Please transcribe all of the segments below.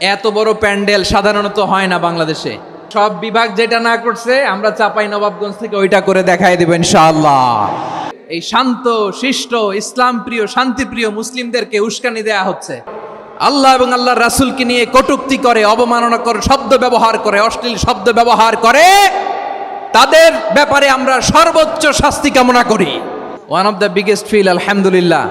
এত বড় প্যান্ডেল সাধারণত হয় না বাংলাদেশে। সব বিভাগ যেটা না করছে আমরা চাপাই নবাবগঞ্জ থেকে ওইটা করে দেখাই দেব ইনশাআল্লাহ। এই শান্ত শিষ্ট ইসলাম প্রিয় শান্তিপ্রিয় মুসলিমদেরকে উস্কানি দেয়া হচ্ছে, আল্লাহ এবং আল্লাহর রাসূলকে নিয়ে কটূক্তি করে, অবমাননা করে, শব্দ ব্যবহার করে, অশ্লীল শব্দ ব্যবহার করে, তাদের ব্যাপারে আমরা সর্বোচ্চ শাস্তি কামনা করি। One of the biggest feel আলহামদুলিল্লাহ।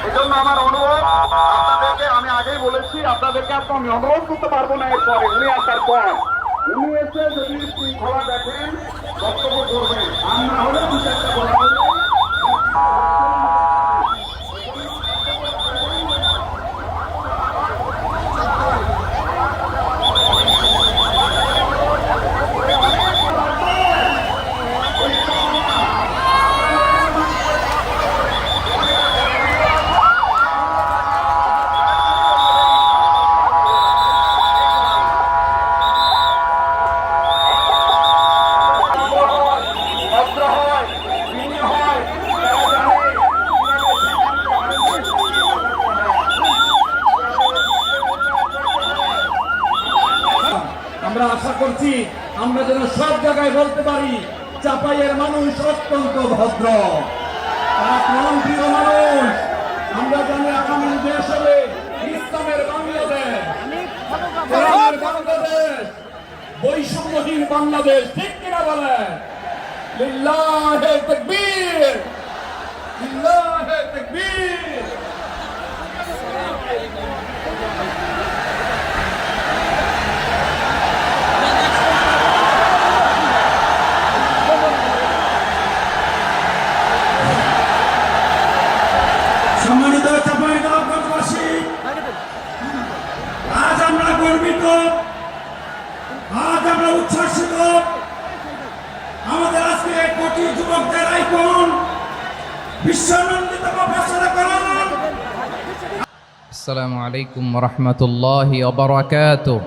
এজন্য আমার অনুরোধ আপনাদেরকে, আমি আগেই বলেছি আপনাদেরকে আমি অনুরোধ করতে পারবো না। এরপরে উনি আসার পর উনি এসে যদি শৃঙ্খলা দেখেন বক্তব্য করবেন, আর না হলে দু চারটা বলা হলে আমরা আশা করছি আমরা যেন সব জায়গায় বলতে পারি চাপাইয়ের মানুষ অত্যন্ত ভদ্র, তারা প্রাণপ্রিয় মানুষ। আমরা জানি আগামী দেশ হবে ইসলামের বাংলাদেশ, কোরআনের বাংলাদেশ, বৈষম্যহীন বাংলাদেশ। ঠিক কিনা বলে? লিল্লাহে তাকবীর, লিল্লাহে তাকবীর। সম্মানিত চাঁপাইনবাবগঞ্জবাসী, আজ আমরা গর্বিত, আজ আমরা উচ্ছ্বাসিত। আমাদের আজকে কোটি যুবকদের আইকন বিশ্বনন্দিত প্রফেসর করণ। আসসালামু আলাইকুম ওয়া রাহমাতুল্লাহি ওয়া বারাকাতুহু।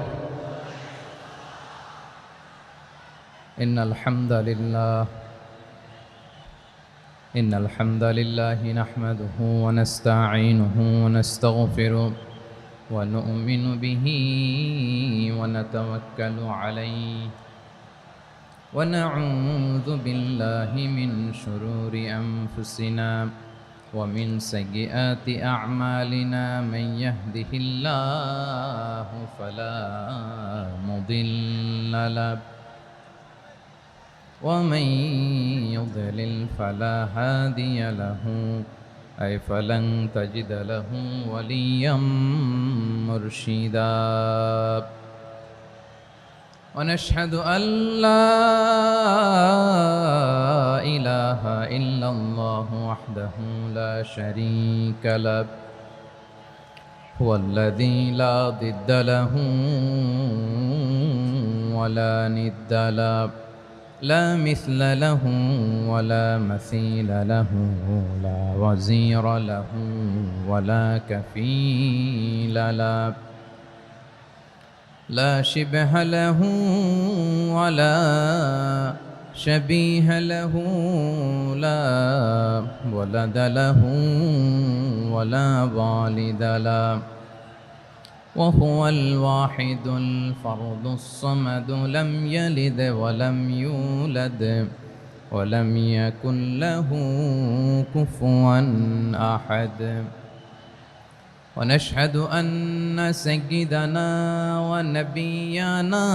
ইন্নাল হামদালিল্লাহ إن الحمد لله نحمده ونستعينه ونستغفره ونؤمن به ونتوكل عليه ونعوذ بالله من شرور أنفسنا ومن سيئات أعمالنا من يهده الله فلا مضل له ومن يضلل فلا هادي له أي فلن تجد له وليا مرشدا ونشهد أن لا وحده لا شريك له هو الذي لا ضد له ولا ند له لا مثل له ولا مثيل له لا وزير له ولا كفيل له لا شبه له ولا شبيه له لا ولد له ولا والد له وهو الواحد الفرد الصمد لم يلد ولم يولد ولم يكن له كفوا أحد ونشهد أن سيدنا ونبينا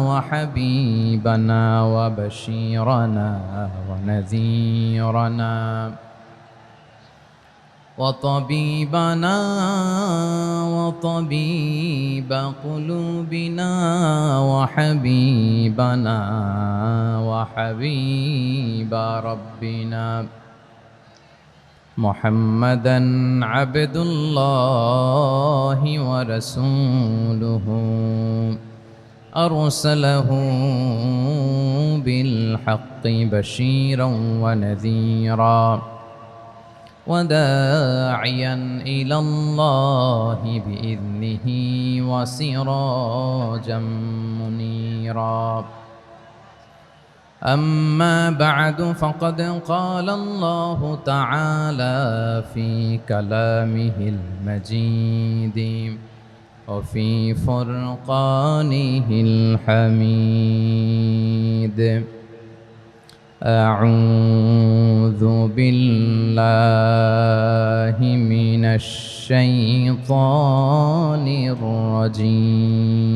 وحبيبنا وبشيرنا ونذيرنا وطبيبنا وطبيب قلوبنا وحبيبنا وحبيب ربنا محمدا عبد الله ورسوله أرسله بالحق بشيرا ونذيرا وداعيا إلى الله بإذنه وسراجا منيرا أما بعد فقد قال الله تعالى في كلامه المجيد وفي فرقانه الحميد أعوذ بالله من الشيطان الرجيم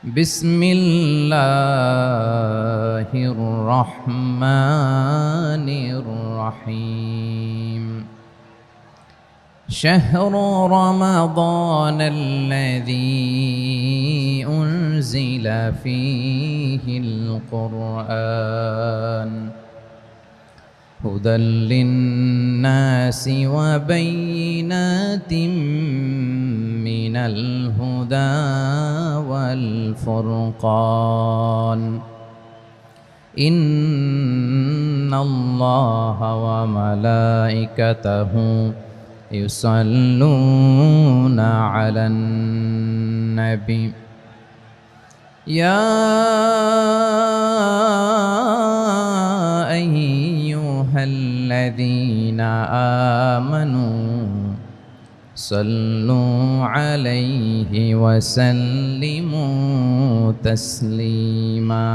بسم الله الرحمن الرحيم شهر رمضان الذي أنزل فيه القرآن هدى للناس وبينات من الهدى والفرقان إن الله وملائكته يصلون على النبي يا أيها الذين آمنوا صلوا عليه وسلموا تسليما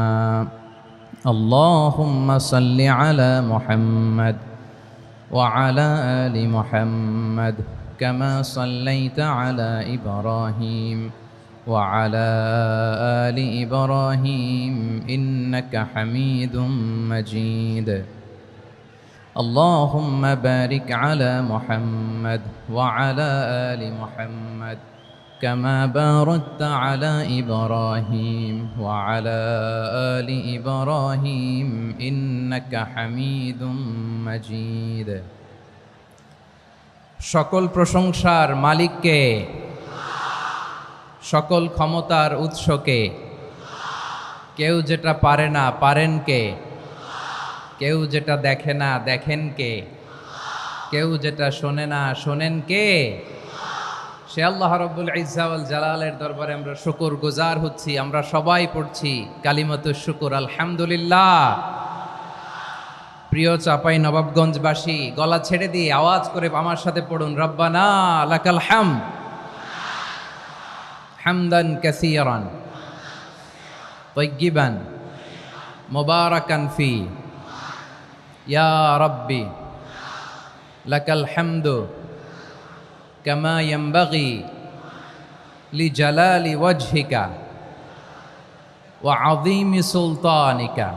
اللهم صل على محمد وعلى آل محمد كما صليت على إبراهيم وعلى آل إبراهيم إنك حميد مجيد اللهم بارك على محمد وعلى آل محمد كما باركت على إبراهيم وعلى آل إبراهيم إنك حميد مجيد সকল প্রশংসার মালিককে সকল ক্ষমতার উৎসকে কেউ যেটা পারে না পারেন কে কেউ যেটা দেখে না দেখেন কে কেউ যেটা শোনে না শোনেন কে সে আল্লাহ রাব্বুল ইজ্জা ওয়াল জালালের দরবারে আমরা শুকরগুজার হচ্ছি আমরা সবাই পড়ছি কালিমাতুশ শুকর আলহামদুলিল্লাহ প্রিয় চাপাই নবাবগঞ্জবাসী গলা ছেড়ে দিয়ে আওয়াজ করে আমার সাথে পড়ুন রব্বানা লাকাল হামদ হামদান কাসীরান তাইয়্যিবান মুবারাকান ফি ইয়া রাব্বি লাকাল হামদু কামা ইয়ানবাগি লিজালালি ওয়াজহিকা ওয়া আযীমি সুলতানিকা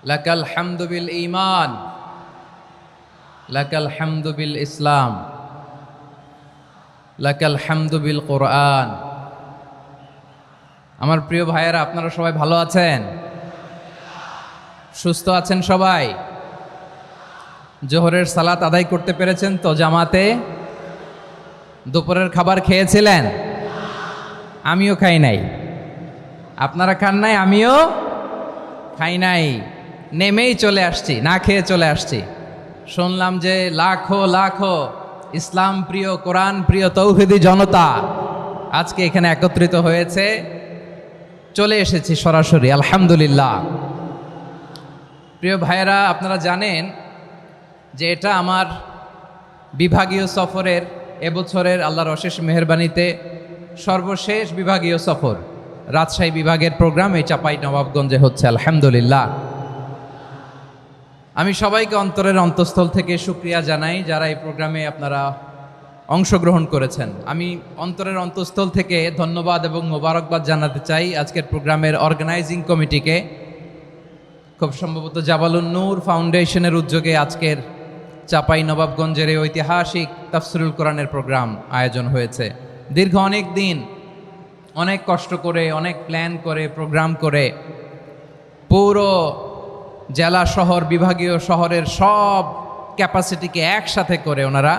লাকাল হামদু বিল ঈমান লাকাল হামদু বিল ইসলাম লাকাল হামদু বিল কোরআন। আমার প্রিয় ভাইয়েরা, আপনারা সবাই ভালো আছেন? সুস্থ আছেন সবাই? জোহরের সালাত আদায় করতে পেরেছেন তো জামাতে? দুপুরের খাবার খেয়েছিলেন? আমিও খাই নাই। আপনারা খান নাই, আমিও খাই নাই। নেমেই চলে আসছি, না খেয়ে চলে আসছি। শুনলাম যে লাখো লাখো ইসলাম প্রিয়, কোরআন প্রিয় তৌহিদি জনতা আজকে এখানে একত্রিত হয়েছে। চলে এসেছি সরাসরি, আলহামদুলিল্লাহ। প্রিয় ভাইয়েরা, আপনারা জানেন যে এটা আমার বিভাগীয় সফরের এবছরের আল্লাহর অশেষ মেহেরবানিতে সর্বশেষ বিভাগীয় সফর। রাজশাহী বিভাগের প্রোগ্রাম এই চাপাই নবাবগঞ্জে হচ্ছে, আলহামদুলিল্লাহ। আমি সবাইকে অন্তরের অন্তঃস্থল থেকে শুকরিয়া জানাই যারা এই প্রোগ্রামে আপনারা অংশগ্রহণ করেছেন। আমি অন্তরের অন্তঃস্থল থেকে ধন্যবাদ এবং মোবারকবাদ জানাতে চাই আজকের প্রোগ্রামের অর্গানাইজিং কমিটিকে। খুব সম্ভবত জাবালুন নূর ফাউন্ডেশনের উদ্যোগে আজকের চাপাই নবাবগঞ্জের এই ঐতিহাসিক তাফসিরুল কোরআনের প্রোগ্রাম আয়োজন হয়েছে। দীর্ঘ অনেক দিন, অনেক কষ্ট করে, অনেক প্ল্যান করে, প্রোগ্রাম করে পুরো জেলা শহর, বিভাগীয় শহরের সব ক্যাপাসিটিকে একসাথে করে ওনারা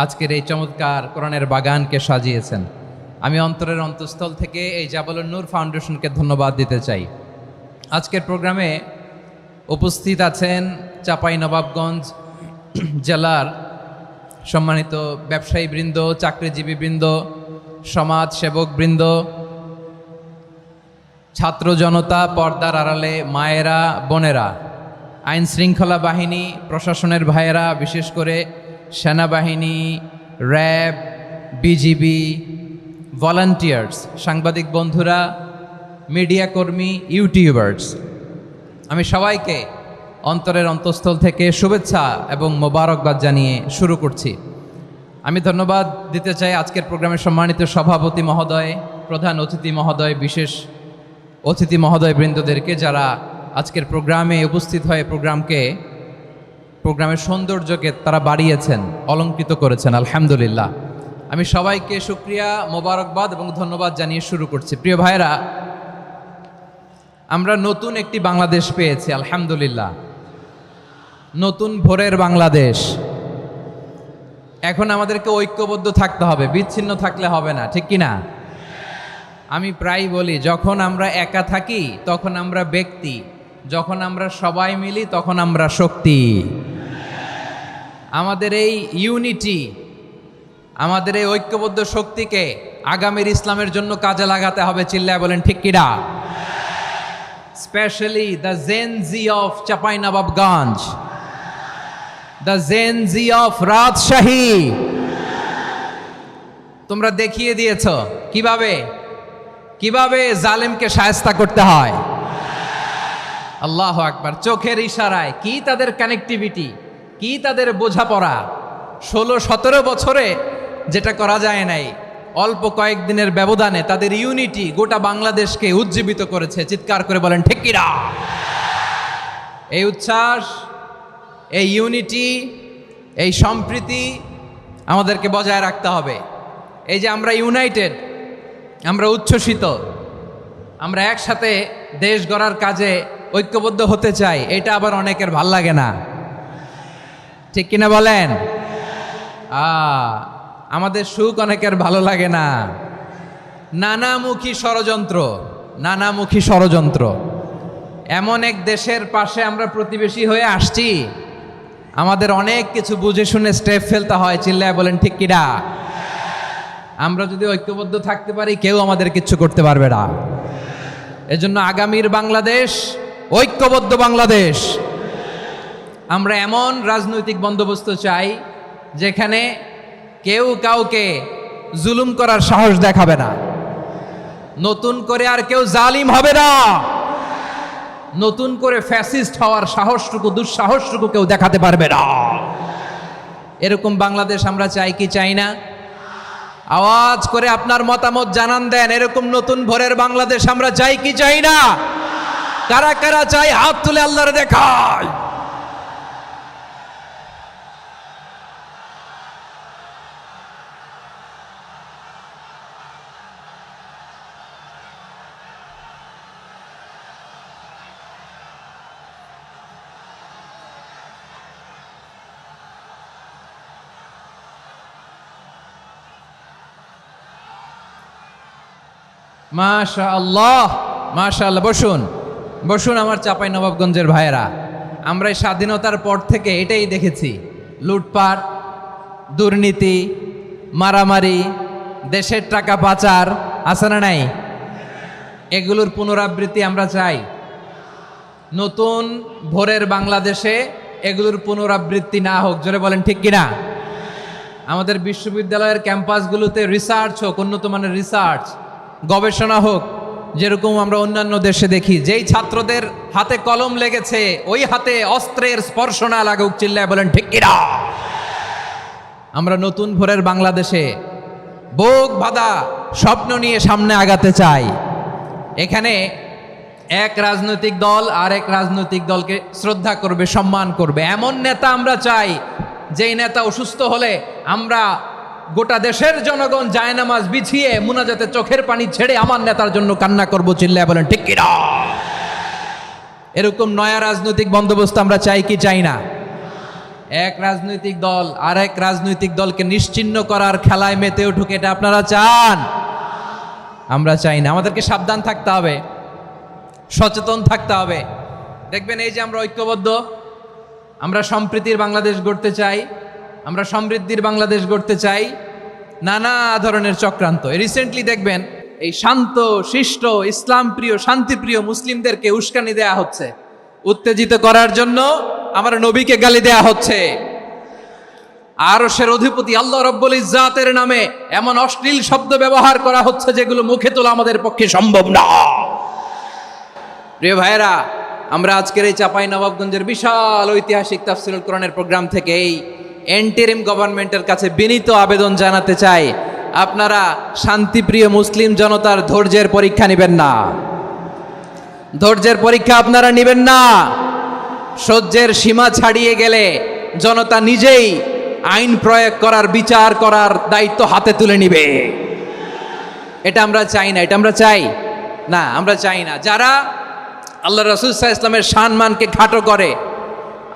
আজকের এই চমৎকার কোরআনের বাগানকে সাজিয়েছেন। আমি অন্তরের অন্তঃস্থল থেকে এই জাবালুন নূর ফাউন্ডেশনকে ধন্যবাদ দিতে চাই। আজকের প্রোগ্রামে উপস্থিত আছেন চাপাই নবাবগঞ্জ জেলার সম্মানিত ব্যবসায়ী বৃন্দ, চাকরিজীবী বৃন্দ, সমাজ সেবক বৃন্দ, ছাত্র জনতা, পর্দার আড়ালে মায়েরা, বোনেরা, আইন শৃঙ্খলা বাহিনী, প্রশাসনের ভাইয়েরা, বিশেষ করে সেনাবাহিনী, র্যাব, বিজিবি, ভলান্টিয়ার্স, সাংবাদিক বন্ধুরা, মিডিয়া কর্মী, ইউটিউবার্স, আমি সবাইকে অন্তরের অন্তঃস্থল থেকে শুভেচ্ছা এবং মোবারকবাদ জানিয়ে শুরু করছি। আমি ধন্যবাদ দিতে চাই আজকের প্রোগ্রামের সম্মানিত সভাপতি মহোদয়, প্রধান অতিথি মহোদয়, বিশেষ অতিথি মহোদয় বৃন্দদেরকে যারা আজকের প্রোগ্রামে উপস্থিত হয়ে প্রোগ্রামের সৌন্দর্যকে তারা বাড়িয়েছেন, অলঙ্কৃত করেছেন, আলহামদুলিল্লাহ। আমি সবাইকে শুকরিয়া, মোবারকবাদ এবং ধন্যবাদ জানিয়ে শুরু করছি। প্রিয় ভাইয়েরা, আমরা নতুন একটি বাংলাদেশ পেয়েছি, আলহামদুলিল্লাহ। নতুন ভোরের বাংলাদেশ। এখন আমাদেরকে ঐক্যবদ্ধ থাকতে হবে, বিচ্ছিন্ন থাকলে হবে না, ঠিক কি না? আমি প্রায় বলি, যখন আমরা একা থাকি তখন আমরা ব্যক্তি, যখন আমরা সবাই মিলি তখন আমরা শক্তি। আমাদের এই ইউনিটি, আমাদের এই ঐক্যবদ্ধ শক্তিকে আগামীর ইসলামের জন্য কাজে লাগাতে হবে। চিল্লায় বলেন ঠিক কিনা? Specially the Gen Z of Chapainawabganj, the Gen Z of Rajshahi. তোমরা দেখিয়ে দিয়েছ কিভাবে জালেমকে শায়েস্তা করতে হয়। আল্লাহু আকবার। চোখের ইশারায় কি তাদের কানেক্টিভিটি, কি তাদের বোঝাপড়া। 16-17 বছরে যেটা করা যায় নাই, অল্প কয়েকদিনের ব্যবধানে তাদের ইউনিটি গোটা বাংলাদেশকে উজ্জীবিত করেছে। চিৎকার করে বলেন ঠিক কিনা? এই উচ্ছ্বাস, এই ইউনিটি, এই সম্প্রীতি আমাদেরকে বজায় রাখতে হবে। এই যে আমরা ইউনাইটেড, আমরা উচ্ছ্বসিত, আমরা একসাথে দেশ গড়ার কাজে ঐক্যবদ্ধ হতে চাই, এটা আবার অনেকের ভাল লাগে না, ঠিক কিনা বলেন? আমাদের সুখ অনেকের ভালো লাগে না। নানামুখী ষড়যন্ত্র। এমন এক দেশের পাশে আমরা প্রতিবেশী হয়ে আসছি, আমাদের অনেক কিছু বুঝে শুনে স্টেপ ফেলতে হয়। চিল্লায় বলেন ঠিক কিনা? আমরা যদি ঐক্যবদ্ধ থাকতে পারি, কেউ আমাদের কিচ্ছু করতে পারবে না। এজন্য আগামীর বাংলাদেশ ঐক্যবদ্ধ বাংলাদেশ। আমরা এমন রাজনৈতিক বন্দোবস্ত চাই যেখানে কেউ কাউকে জুলুম করার সাহস দেখাবে না, নতুন করে আর কেউ জালিম হবে না, নতুন করে ফ্যাসিস্ট হওয়ার সাহসটুকু, দুঃসাহসটুকু কেউ দেখাতে পারবে না। এরকম বাংলাদেশ আমরা চাই কি চাই না? আওয়াজ করে আপনার মতামত জানান দেন। এরকম নতুন ভোরের বাংলাদেশ আমরা চাই কি চাই না? কারা কারা চাই হাত তুলে আল্লাহর দেখায়। মাশাআল্লাহ, মাশাআল্লাহ। বসুন বসুন আমার চাঁপাই নবাবগঞ্জের ভাইয়েরা। আমরা এই স্বাধীনতার পর থেকে এটাই দেখেছি, লুটপাট, দুর্নীতি, মারামারি, দেশের টাকা পাচার, আছে না নাই? এগুলোর পুনরাবৃত্তি আমরা চাই। নতুন ভোরের বাংলাদেশে এগুলোর পুনরাবৃত্তি না হোক, জোরে বলেন ঠিক কিনা? আমাদের বিশ্ববিদ্যালয়ের ক্যাম্পাসগুলোতে রিসার্চ হোক, উন্নত মানের রিসার্চ, গবেষণা হোক, যেরকম আমরা অন্যান্য দেশে দেখি। যেই ছাত্রদের হাতে কলম লেগেছে ওই হাতে অস্ত্রের স্পর্শ না লাগুক, চিল্লায় বলেন ঠিক কিনা? আমরা নতুন ভোরের বাংলাদেশে বুক বাঁধা স্বপ্ন নিয়ে সামনে আগাতে চাই। এখানে এক রাজনৈতিক দল আর এক রাজনৈতিক দলকে শ্রদ্ধা করবে, সম্মান করবে, এমন নেতা আমরা চাই যেই নেতা অসুস্থ হলে আমরা গোটা দেশের জনগণ জায়নামাজ বিছিয়ে মুনাজাতে চোখের পানি ছেড়ে আমার নেতার জন্য কান্না করব, চিল্লায় বলেন ঠিক কিনা? এরকম নয়া রাজনৈতিক বন্দোবস্ত আমরা চাই কি চাই না? এক রাজনৈতিক দল আর এক রাজনৈতিক দলকে নিশ্চিহ্ন করার খেলায় মেতে উঠুক, এটা আপনারা চান? আমরা চাই না। আমাদেরকে সাবধান থাকতে হবে, সচেতন থাকতে হবে। দেখবেন এই যে আমরা ঐক্যবদ্ধ, আমরা সম্প্রীতির বাংলাদেশ গড়তে চাই, আমরা সমৃদ্ধির বাংলাদেশ গড়তে চাই, নানা ধরনের চক্রান্ত। রিসেন্টলি দেখবেন এই শান্ত শিষ্ট ইসলাম প্রিয় শান্তিপ্রিয় মুসলিমদেরকে উস্কানি দেয়া হচ্ছে, উত্তেজিত করার জন্য আমার নবীকে গালি দেয়া হচ্ছে। আরশের অধিপতি আল্লাহ রব্বুল ইজ্জাতের নামে এমন অশ্লীল শব্দ ব্যবহার করা হচ্ছে যেগুলো মুখে তোলা আমাদের পক্ষে সম্ভব না। প্রিয় ভাইয়েরা, আমরা আজকের এই চাঁপাই নবাবগঞ্জের বিশাল ঐতিহাসিক তাফসীরুল কোরআনের প্রোগ্রাম থেকে এই এন্টিরিম গভর্নমেন্টের কাছে বিনীত আবেদন জানাতে চাই, আপনারা শান্তিপ্রিয় মুসলিম জনতার ধৈর্যের পরীক্ষা নেবেন না। ধৈর্যের পরীক্ষা আপনারা নেবেন না। সহ্যের সীমা ছাড়িয়ে গেলে জনতা নিজেই আইন প্রয়োগ করার, বিচার করার দায়িত্ব হাতে তুলে নিবে। এটা আমরা চাই না, এটা আমরা চাই না, আমরা চাই না। যারা আল্লাহ রাসূল সাল্লাল্লাহু আলাইহি ওয়াসাল্লামের সম্মানকে খাটো করে,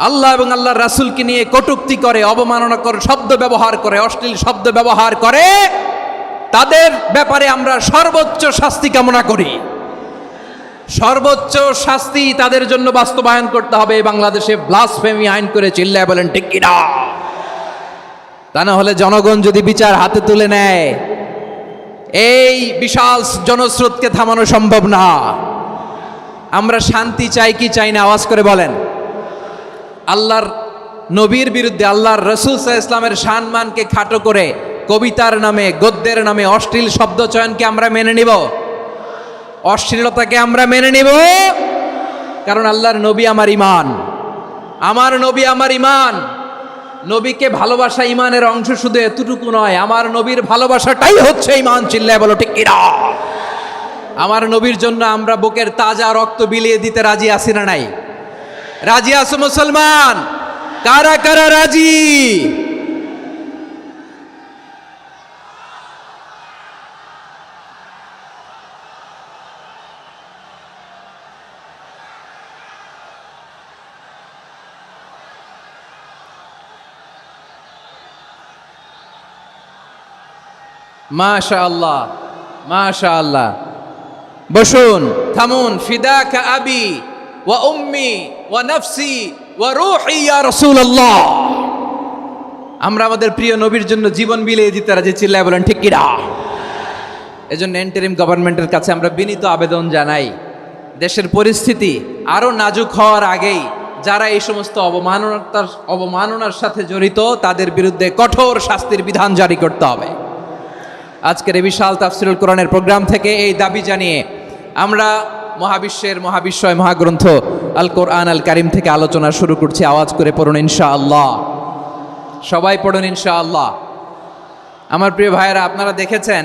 আল্লাহ এবং আল্লাহর রাসূলকে নিয়ে কটূক্তি করে, অবমাননাকর শব্দ ব্যবহার করে, অশ্লীল শব্দ ব্যবহার করে, তাদের ব্যাপারে আমরা সর্বোচ্চ শাস্তি কামনা করি। সর্বোচ্চ শাস্তি তাদের জন্য বাস্তবায়ন করতে হবে। বাংলাদেশে ব্লাসফেমি আইন করে, চিল্লায় বলেন ঠিক কিনা? তা না হলে জনগণ যদি বিচার হাতে তুলে নেয়, এই বিশাল জনস্রোতকে থামানো সম্ভব না। আমরা শান্তি চাই কি চাই না? আওয়াজ করে বলেন। আল্লাহর নবীর বিরুদ্ধে, আল্লাহর রাসূল সাল্লাল্লাহু আলাইহি ওয়াসাল্লামের সম্মানকে খাটো করে কবিতার নামে, গদ্যের নামে অশ্লীল শব্দ চয়নকে আমরা মেনে নিব? অশ্লীলতাকে আমরা মেনে নিব? কারণ আল্লাহর নবী আমার ঈমান, আমার নবী আমার ঈমান। নবীকে ভালোবাসা ঈমানের অংশ শুধু এতটুকু নয়, আমার নবীর ভালোবাসাটাই হচ্ছে ঈমান, চিল্লায় বলো ঠিক কিনা? আমার নবীর জন্য আমরা বুকের তাজা রক্ত বিলিয়ে দিতে রাজি আছি না নাই? রাজি আছো মুসলমান? কারা কারা রাজি? মাশাআল্লাহ, মাশাআল্লাহ। বসুন, থামুন। ফিদাকা আবি ওয়া উম্মি ওয়া নাফসি ওয়া রূহি ইয়া রাসূলুল্লাহ। আমরা আমাদের প্রিয় নবীর জন্য জীবন বিলিয়ে দিতে রাজি, চিল্লায় বলেন ঠিক কিনা? এজন্য ইন্টারিম গভর্নমেন্টের কাছে আমরা বিনীত আবেদন জানাই, দেশের পরিস্থিতি আরো নাজুক হওয়ার আগেই যারা এই সমস্ত অবমাননার সাথে জড়িত তাদের বিরুদ্ধে কঠোর শাস্তির বিধান জারি করতে হবে। আজকের এই বিশাল তাফসীরুল কোরআনের প্রোগ্রাম থেকে এই দাবি জানিয়ে আমরা মহাবিশ্বের মহাবিশ্বয় মহাগ্রন্থ আল কোরআন আল কারিম থেকে আলোচনা শুরু করছি। আওয়াজ করে পড়ুন ইনশাআল্লাহ। সবাই পড়ুন ইনশাআল্লাহ। আমার প্রিয় ভাইয়েরা, আপনারা দেখেছেন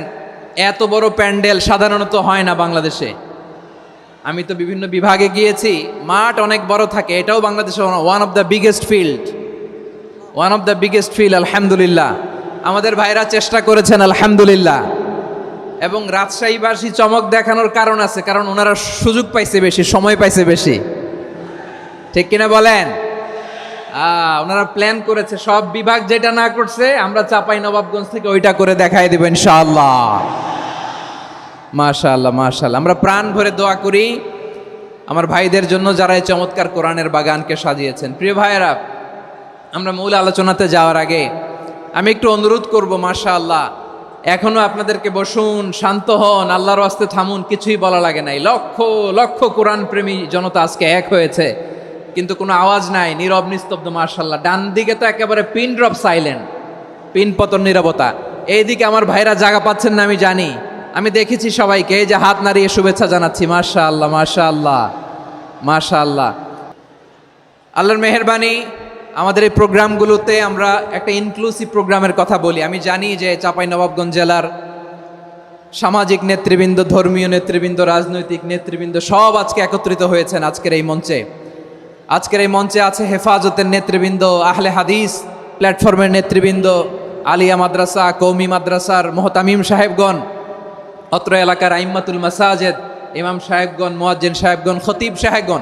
এত বড় প্যান্ডেল সাধারণত হয় না বাংলাদেশে। আমি তো বিভিন্ন বিভাগে গিয়েছি, মাঠ অনেক বড় থাকে। এটাও বাংলাদেশে one of the biggest field, আলহামদুলিল্লাহ। আমাদের ভাইরা চেষ্টা করেছেন, আলহামদুলিল্লাহ। এবং রাজশাহীবাসী চমক দেখানোর কারণ আছে, কারণ ওনারা সুযোগ পাইছে বেশি, সময় পাইছে বেশি, ঠিক কিনা বলেন? ওনারা প্ল্যান করেছে, সব বিভাগ যেটা না করছে আমরা চাঁপাই নবাবগঞ্জ থেকে ওইটা করে দেখাই দেব ইনশাআল্লাহ। মাশাআল্লাহ মাশাআল্লাহ। আমরা প্রাণ ভরে দোয়া করি আমার ভাইদের জন্য যারা এই চমৎকার কোরআনের বাগানকে সাজিয়েছেন। প্রিয় ভাইয়েরা, আমরা মূল আলোচনাতে যাওয়ার আগে আমি একটু অনুরোধ করব, মাশাআল্লাহ এখনো আপনাদেরকে বসুন, শান্ত হন, আল্লাহর ওয়াস্তে থামুন, কিছুই বলা লাগে নাই। লক্ষ লক্ষ কোরআন প্রেমী জনতা আজকে এক হয়েছে, কিন্তু কোনো আওয়াজ নাই, নীরব নিস্তব্ধ। মাশাআল্লাহ, ডান দিকে তো একেবারে পিন ড্রপ সাইলেন্ট, পিন পতন নীরবতা। এইদিকে আমার ভাইরা জায়গা পাচ্ছেন না আমি জানি, আমি দেখেছি সবাইকে, এই যে হাত নাড়িয়ে শুভেচ্ছা জানাচ্ছি। মাশাআল্লাহ মাশাআল্লাহ মাশাআল্লাহ। আল্লাহর মেহেরবানি, আমাদের এই প্রোগ্রামগুলোতে আমরা একটা ইনক্লুসিভ প্রোগ্রামের কথা বলি। আমি জানি যে চাঁপাইনবাবগঞ্জ জেলার সামাজিক নেতৃবৃন্দ, ধর্মীয় নেতৃবৃন্দ, রাজনৈতিক নেতৃবৃন্দ সব আজকে একত্রিত হয়েছেন আজকের এই মঞ্চে। আজকের এই মঞ্চে আছে হেফাজতের নেতৃবৃন্দ, আহলে হাদিস প্ল্যাটফর্মের নেতৃবৃন্দ, আলিয়া মাদ্রাসা, কৌমি মাদ্রাসার মোহতামিম সাহেবগণ, অত্র এলাকার আইম্মাতুল মাসাজেদ, ইমাম সাহেবগণ, মুয়াজ্জিন সাহেবগণ, খতিব সাহেবগণ,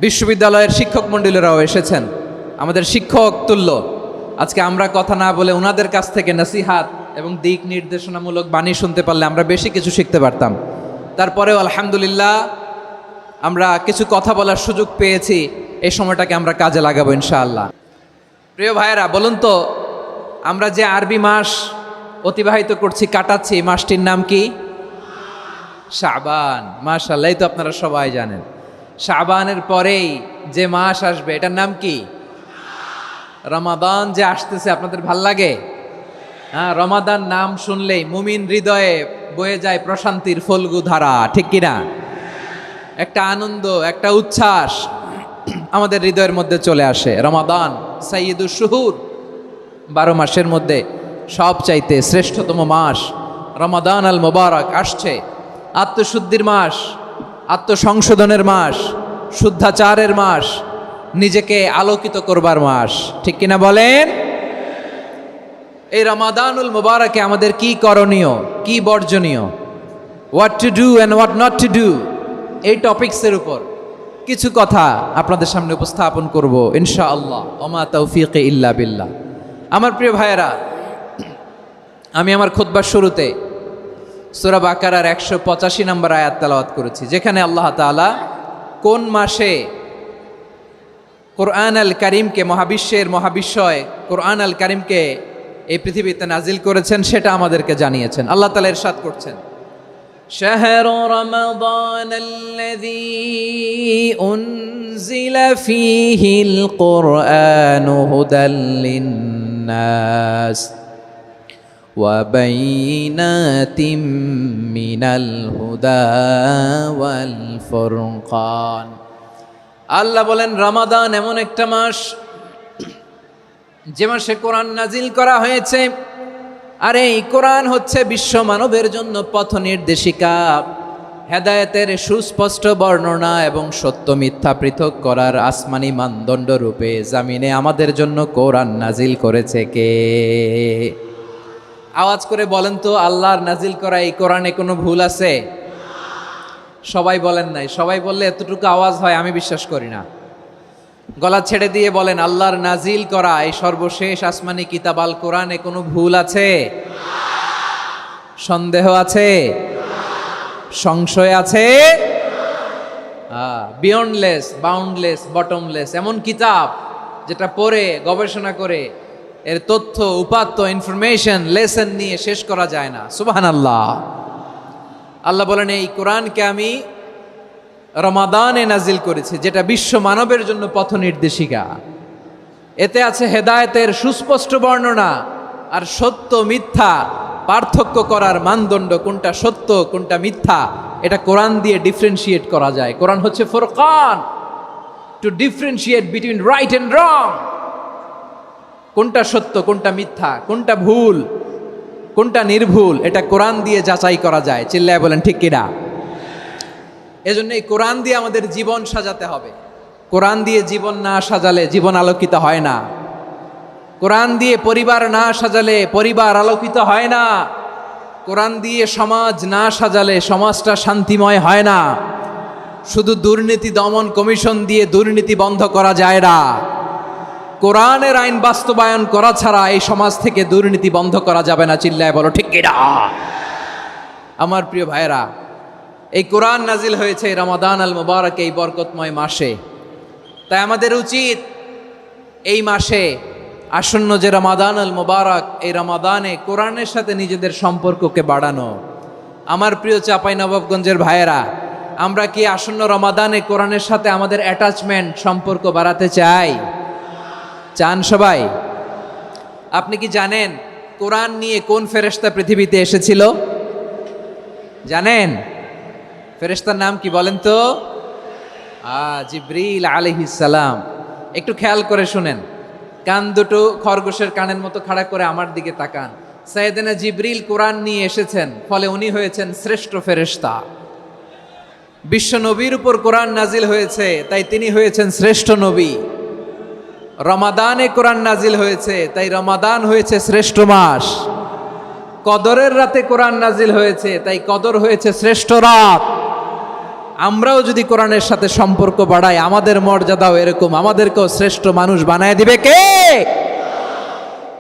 বিশ্ববিদ্যালয়ের শিক্ষক মণ্ডলীরাও এসেছেন, আমাদের শিক্ষক তুল্য। আজকে আমরা কথা না বলে ওনাদের কাছ থেকে নসিহাত এবং দিক নির্দেশনামূলক বাণী শুনতে পারলে আমরা বেশি কিছু শিখতে পারতাম। তারপরেও আলহামদুলিল্লাহ আমরা কিছু কথা বলার সুযোগ পেয়েছি, এই সময়টাকে আমরা কাজে লাগাবো ইনশাআল্লাহ। প্রিয় ভাইয়েরা, বলুন তো, আমরা যে আরবি মাস অতিবাহিত করছি, কাটাচ্ছি, এই মাসটির নাম কি? শাবান। মাশাআল্লাহ, এই তো আপনারা সবাই জানেন। শাবানের পরেই যে মাস আসবে এটার নাম কি? রমাদান যে আসতেছে, আপনাদের ভাল লাগে? হ্যাঁ, রমাদান নাম শুনলেই মুমিন হৃদয়ে বয়ে যায় প্রশান্তির ফল্গু ধারা, ঠিক কিনা? একটা আনন্দ, একটা উচ্ছ্বাস আমাদের হৃদয়ের মধ্যে চলে আসে। রমাদান সাইয়্যিদুশ শুহুর, 12 মাসের মধ্যে সবচাইতে শ্রেষ্ঠতম মাস রমাদান আল মুবারক আসছে। আত্মশুদ্ধির মাস, আত্মসংশোধনের মাস, শুদ্ধাচারের মাস, নিজেকে আলোকিত করবার মাস, ঠিক কিনা বলেন? এই রমাদানুল মুবারকে আমাদের কি করণীয়, কি বর্জনীয়, what to do and what not to do, এই টপিকসের উপর কিছু কথা আপনাদের সামনে উপস্থাপন করব ইনশাআল্লাহ। ওমা তৌফিকে ইল্লা বিল্লাহ। আমার প্রিয় ভাইয়েরা, আমি আমার খুতবার শুরুতে সূরা বাকারার 185 নম্বর আয়াত তেলাওয়াত করেছি, যেখানে আল্লাহ তাআলা কোন মাসে কোরআন আল কারিমকে, মহাবিশ্বের মহাবিশ্বয় কোরআন আল কারিমকে এই পৃথিবীতে নাজিল করেছেন সেটা আমাদেরকে জানিয়েছেন। আল্লাহ তাআলা ইরশাদ করছেন, শাহরু রমাদান আল্লাযী উনজিলা ফীহিল কুরআনু হুদাল লিন্নাস ওয়া বাইনাতিম মিনাল হুদা ওয়াল ফুরকান। আল্লাহ বলেন, রমাদান এমন একটা মাস যে মাসে কোরআন নাজিল করা হয়েছে, আর এই কোরআন হচ্ছে বিশ্ব মানবের জন্য পথ নির্দেশিকা, হেদায়েতের সুস্পষ্ট বর্ণনা এবং সত্য মিথ্যা পৃথক করার আসমানি মানদণ্ড রূপে জামিনে আমাদের জন্য কোরআন নাজিল করেছে কে? আওয়াজ করে বলেন তো, আল্লাহর নাজিল করা এই কোরআনে কোনো ভুল আছে? সবাই বলেন নাই। সবাই বললে এতটুকু আওয়াজ হয় আমি বিশ্বাস করি না। গলা ছেড়ে দিয়ে বলেন, আল্লাহর নাজিল করা এই সর্বশেষ আসমানি কিতাব আল কোরআনে কোনো ভুল আছে? সন্দেহ আছে? সংশয় আছে? বিয়ন্ডলেস, বাউন্ডলেস, বটমলেস, এমন কিতাব যেটা পড়ে গবেষণা করে এর তথ্য, উপাত্ত, ইনফরমেশন, লেসন নিয়ে শেষ করা যায় না। সুবহানাল্লাহ। আল্লাহ বলেন, এই কোরআনকে আমি রমাদানে নাজিল করেছি, যেটা বিশ্ব মানবের জন্য পথ নির্দেশিকা। এতে আছে হেদায়েতের সুস্পষ্ট বর্ণনা আর সত্য মিথ্যা পার্থক্য করার মানদণ্ড, কোনটা সত্য কোনটা মিথ্যা এটা কোরআন দিয়ে ডিফারেন্সিয়েট করা যায়। কোরআন হচ্ছে ফুরকান, to differentiate between right and wrong. কোনটা সত্য, কোনটা মিথ্যা, কোনটা ভুল, কোনটা নির্ভুল, এটা কোরআন দিয়ে যাচাই করা যায়। চিল্লায় বলেন ঠিক কিনা? এজন্য এই কোরআন দিয়ে আমাদের জীবন সাজাতে হবে। কোরআন দিয়ে জীবন না সাজালে জীবন আলোকিত হয় না। কোরআন দিয়ে পরিবার না সাজালে পরিবার আলোকিত হয় না। কোরআন দিয়ে সমাজ না সাজালে সমাজটা শান্তিময় হয় না। শুধু দুর্নীতি দমন কমিশন দিয়ে দুর্নীতি বন্ধ করা যায় না। কোরআনের আইন বাস্তবায়ন করা ছাড়া এই সমাজ থেকে দুর্নীতি বন্ধ করা যাবে না। চিল্লায় বলো ঠিক কিনা? আমার প্রিয় ভাইরা, এই কোরআন নাজিল হয়েছে রমাদান আল মুবারক, এই বরকতময় মাসে। তাই আমাদের উচিত এই মাসে আসন্ন যে রমাদান আল মুবারক, এই রমাদানে কোরআনের সাথে নিজেদের সম্পর্ককে বাড়ানো। আমার প্রিয় চাঁপাইনবাবগঞ্জের ভাইয়েরা, আমরা কি আসন্ন রমাদানে কোরআনের সাথে আমাদের অ্যাটাচমেন্ট, সম্পর্ক বাড়াতে চাই? চান সবাই? আপনি কি জানেন কোরআন নিয়ে কোন ফেরেশতা পৃথিবীতে এসেছিল? জানেন ফেরেশতার নাম কি বলেন তো? জিবরিল আলাইহিস সালাম। একটু খেয়াল করে শুনেন, কান দুটো খরগোশের কানের মতো খাড়া করে আমার দিকে তাকান। সাইয়েদনা জিবরিল কোরআন নিয়ে এসেছেন, ফলে উনি হয়েছেন শ্রেষ্ঠ ফেরেশতা। বিশ্ব নবীর উপর কোরআন নাজিল হয়েছে, তাই তিনি হয়েছেন শ্রেষ্ঠ নবী। রমাদানে কোরআন নাজিল হয়েছে, তাই রমাদান হয়েছে শ্রেষ্ঠ মাস। কদরের রাতে কোরআন নাজিল হয়েছে, তাই কদর হয়েছে শ্রেষ্ঠ রাত। আমরাও যদি কোরআনের সাথে সম্পর্ক বাড়াই, আমাদের মর্যাদাও এরকম, আমাদেরকেও শ্রেষ্ঠ মানুষ বানায় দিবে কে?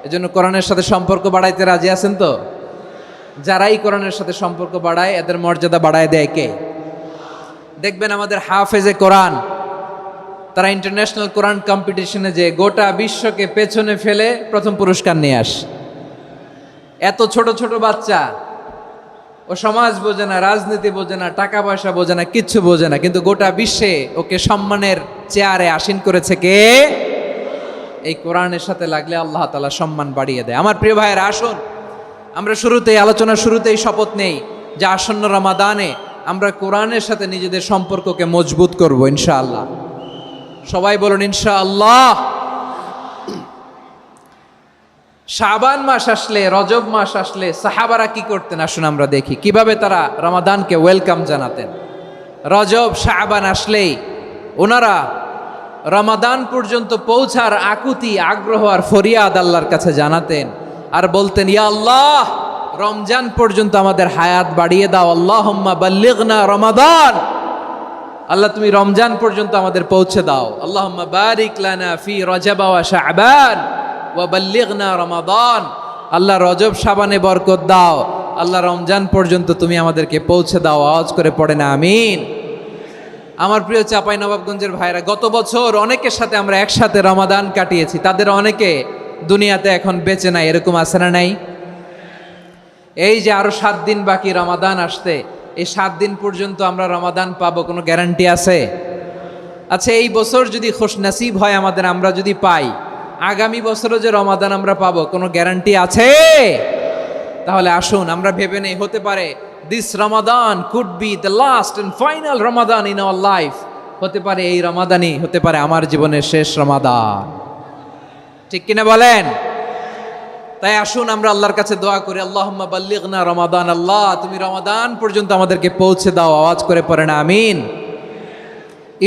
এজন্য কোরআনের সাথে সম্পর্ক বাড়াইতে রাজি আছেন তো? যারাই কোরআনের সাথে সম্পর্ক বাড়ায়, এদের মর্যাদা বাড়ায় দেয় কে? দেখবেন আমাদের হাফেজে কোরআন, তারা ইন্টারন্যাশনাল কোরআন কম্পিটিশনে যে গোটা বিশ্বকে পেছনে ফেলে প্রথম পুরস্কার নিয়ে আসে। এত ছোট ছোট বাচ্চা, ও সমাজ বোঝে না, রাজনীতি বোঝে না, টাকা পয়সা বোঝে না, কিচ্ছু বোঝে না, কিন্তু গোটা বিশ্বে ওকে সম্মানের চেয়ারে আসীন করেছে কে? এই কোরআনের সাথে লাগলে আল্লাহ তাআলা সম্মান বাড়িয়ে দেয়। আমার প্রিয় ভাইয়েরা, আসুন আমরা শুরুতেই, আলোচনার শুরুতেই শপথ নেই যে আসন্ন রমাদানে আমরা কোরআনের সাথে নিজেদের সম্পর্ককে মজবুত করব ইনশাআল্লাহ। সবাই বলুন ইনশাআল্লাহ। শাবান মাস আসলে, রজব মাস আসলে সাহাবারা কি করতেন? আসুন আমরা দেখি কিভাবে তারা রমাদানকে ওয়েলকাম জানাতেন। রজব শাবান আসলেই ওনারা রমাদান পর্যন্ত পৌঁছার আকুতি, আগ্রহ আর ফরিয়াদ আল্লাহর কাছে জানাতেন আর বলতেন, ইয়া আল্লাহ, রমজান পর্যন্ত আমাদের হায়াত বাড়িয়ে দাও। আল্লাহুম্মা বাল্লিগনা রমাদান, আল্লাহ তুমি রমজান পর্যন্ত আমাদের পৌঁছে দাও। আল্লাহুম্মা বারিক লানা ফি রজব ওয়া শাবান ওয়া বাল্লিগনা রমাদান, আল্লাহ রজব শাবানে বরকত দাও, আল্লাহ রমজান পর্যন্ত তুমি আমাদেরকে পৌঁছে দাও। আওয়াজ করে পড়ে না আমিন। আমার প্রিয় চাঁপাইনবাবগঞ্জের ভাইরা, গত বছর অনেকের সাথে আমরা একসাথে রমাদান কাটিয়েছি, তাদের অনেকে দুনিয়াতে এখন বেঁচে নাই, এরকম আছে না নাই? এই যে আরো 7 দিন বাকি রমাদান আসতে, এই 7 দিন পর্যন্ত আমরা রমাদান পাবো, কোনো গ্যারান্টি আছে? আচ্ছা, এই বছর যদি খুশনসিব হয় আমাদের, আমরা যদি পাই, আগামী বছরও যে রমাদান আমরা পাবো, কোনো গ্যারান্টি আছে? তাহলে আসুন আমরা ভেবে নেই, হতে পারে this Ramadan could be the last and final Ramadan in our life. হতে পারে এই রমাদানই হতে পারে আমার জীবনের শেষ রমাদান। ঠিক কিনা বলেন? তাই আসুন আমরা আল্লাহর কাছে দোয়া করি, আল্লাহুম্মা বাল্লিগনা রমাদান, আল্লাহ তুমি রমাদান পর্যন্ত আমাদেরকে পৌঁছে দাও। আওয়াজ করে পড়েন আমিন।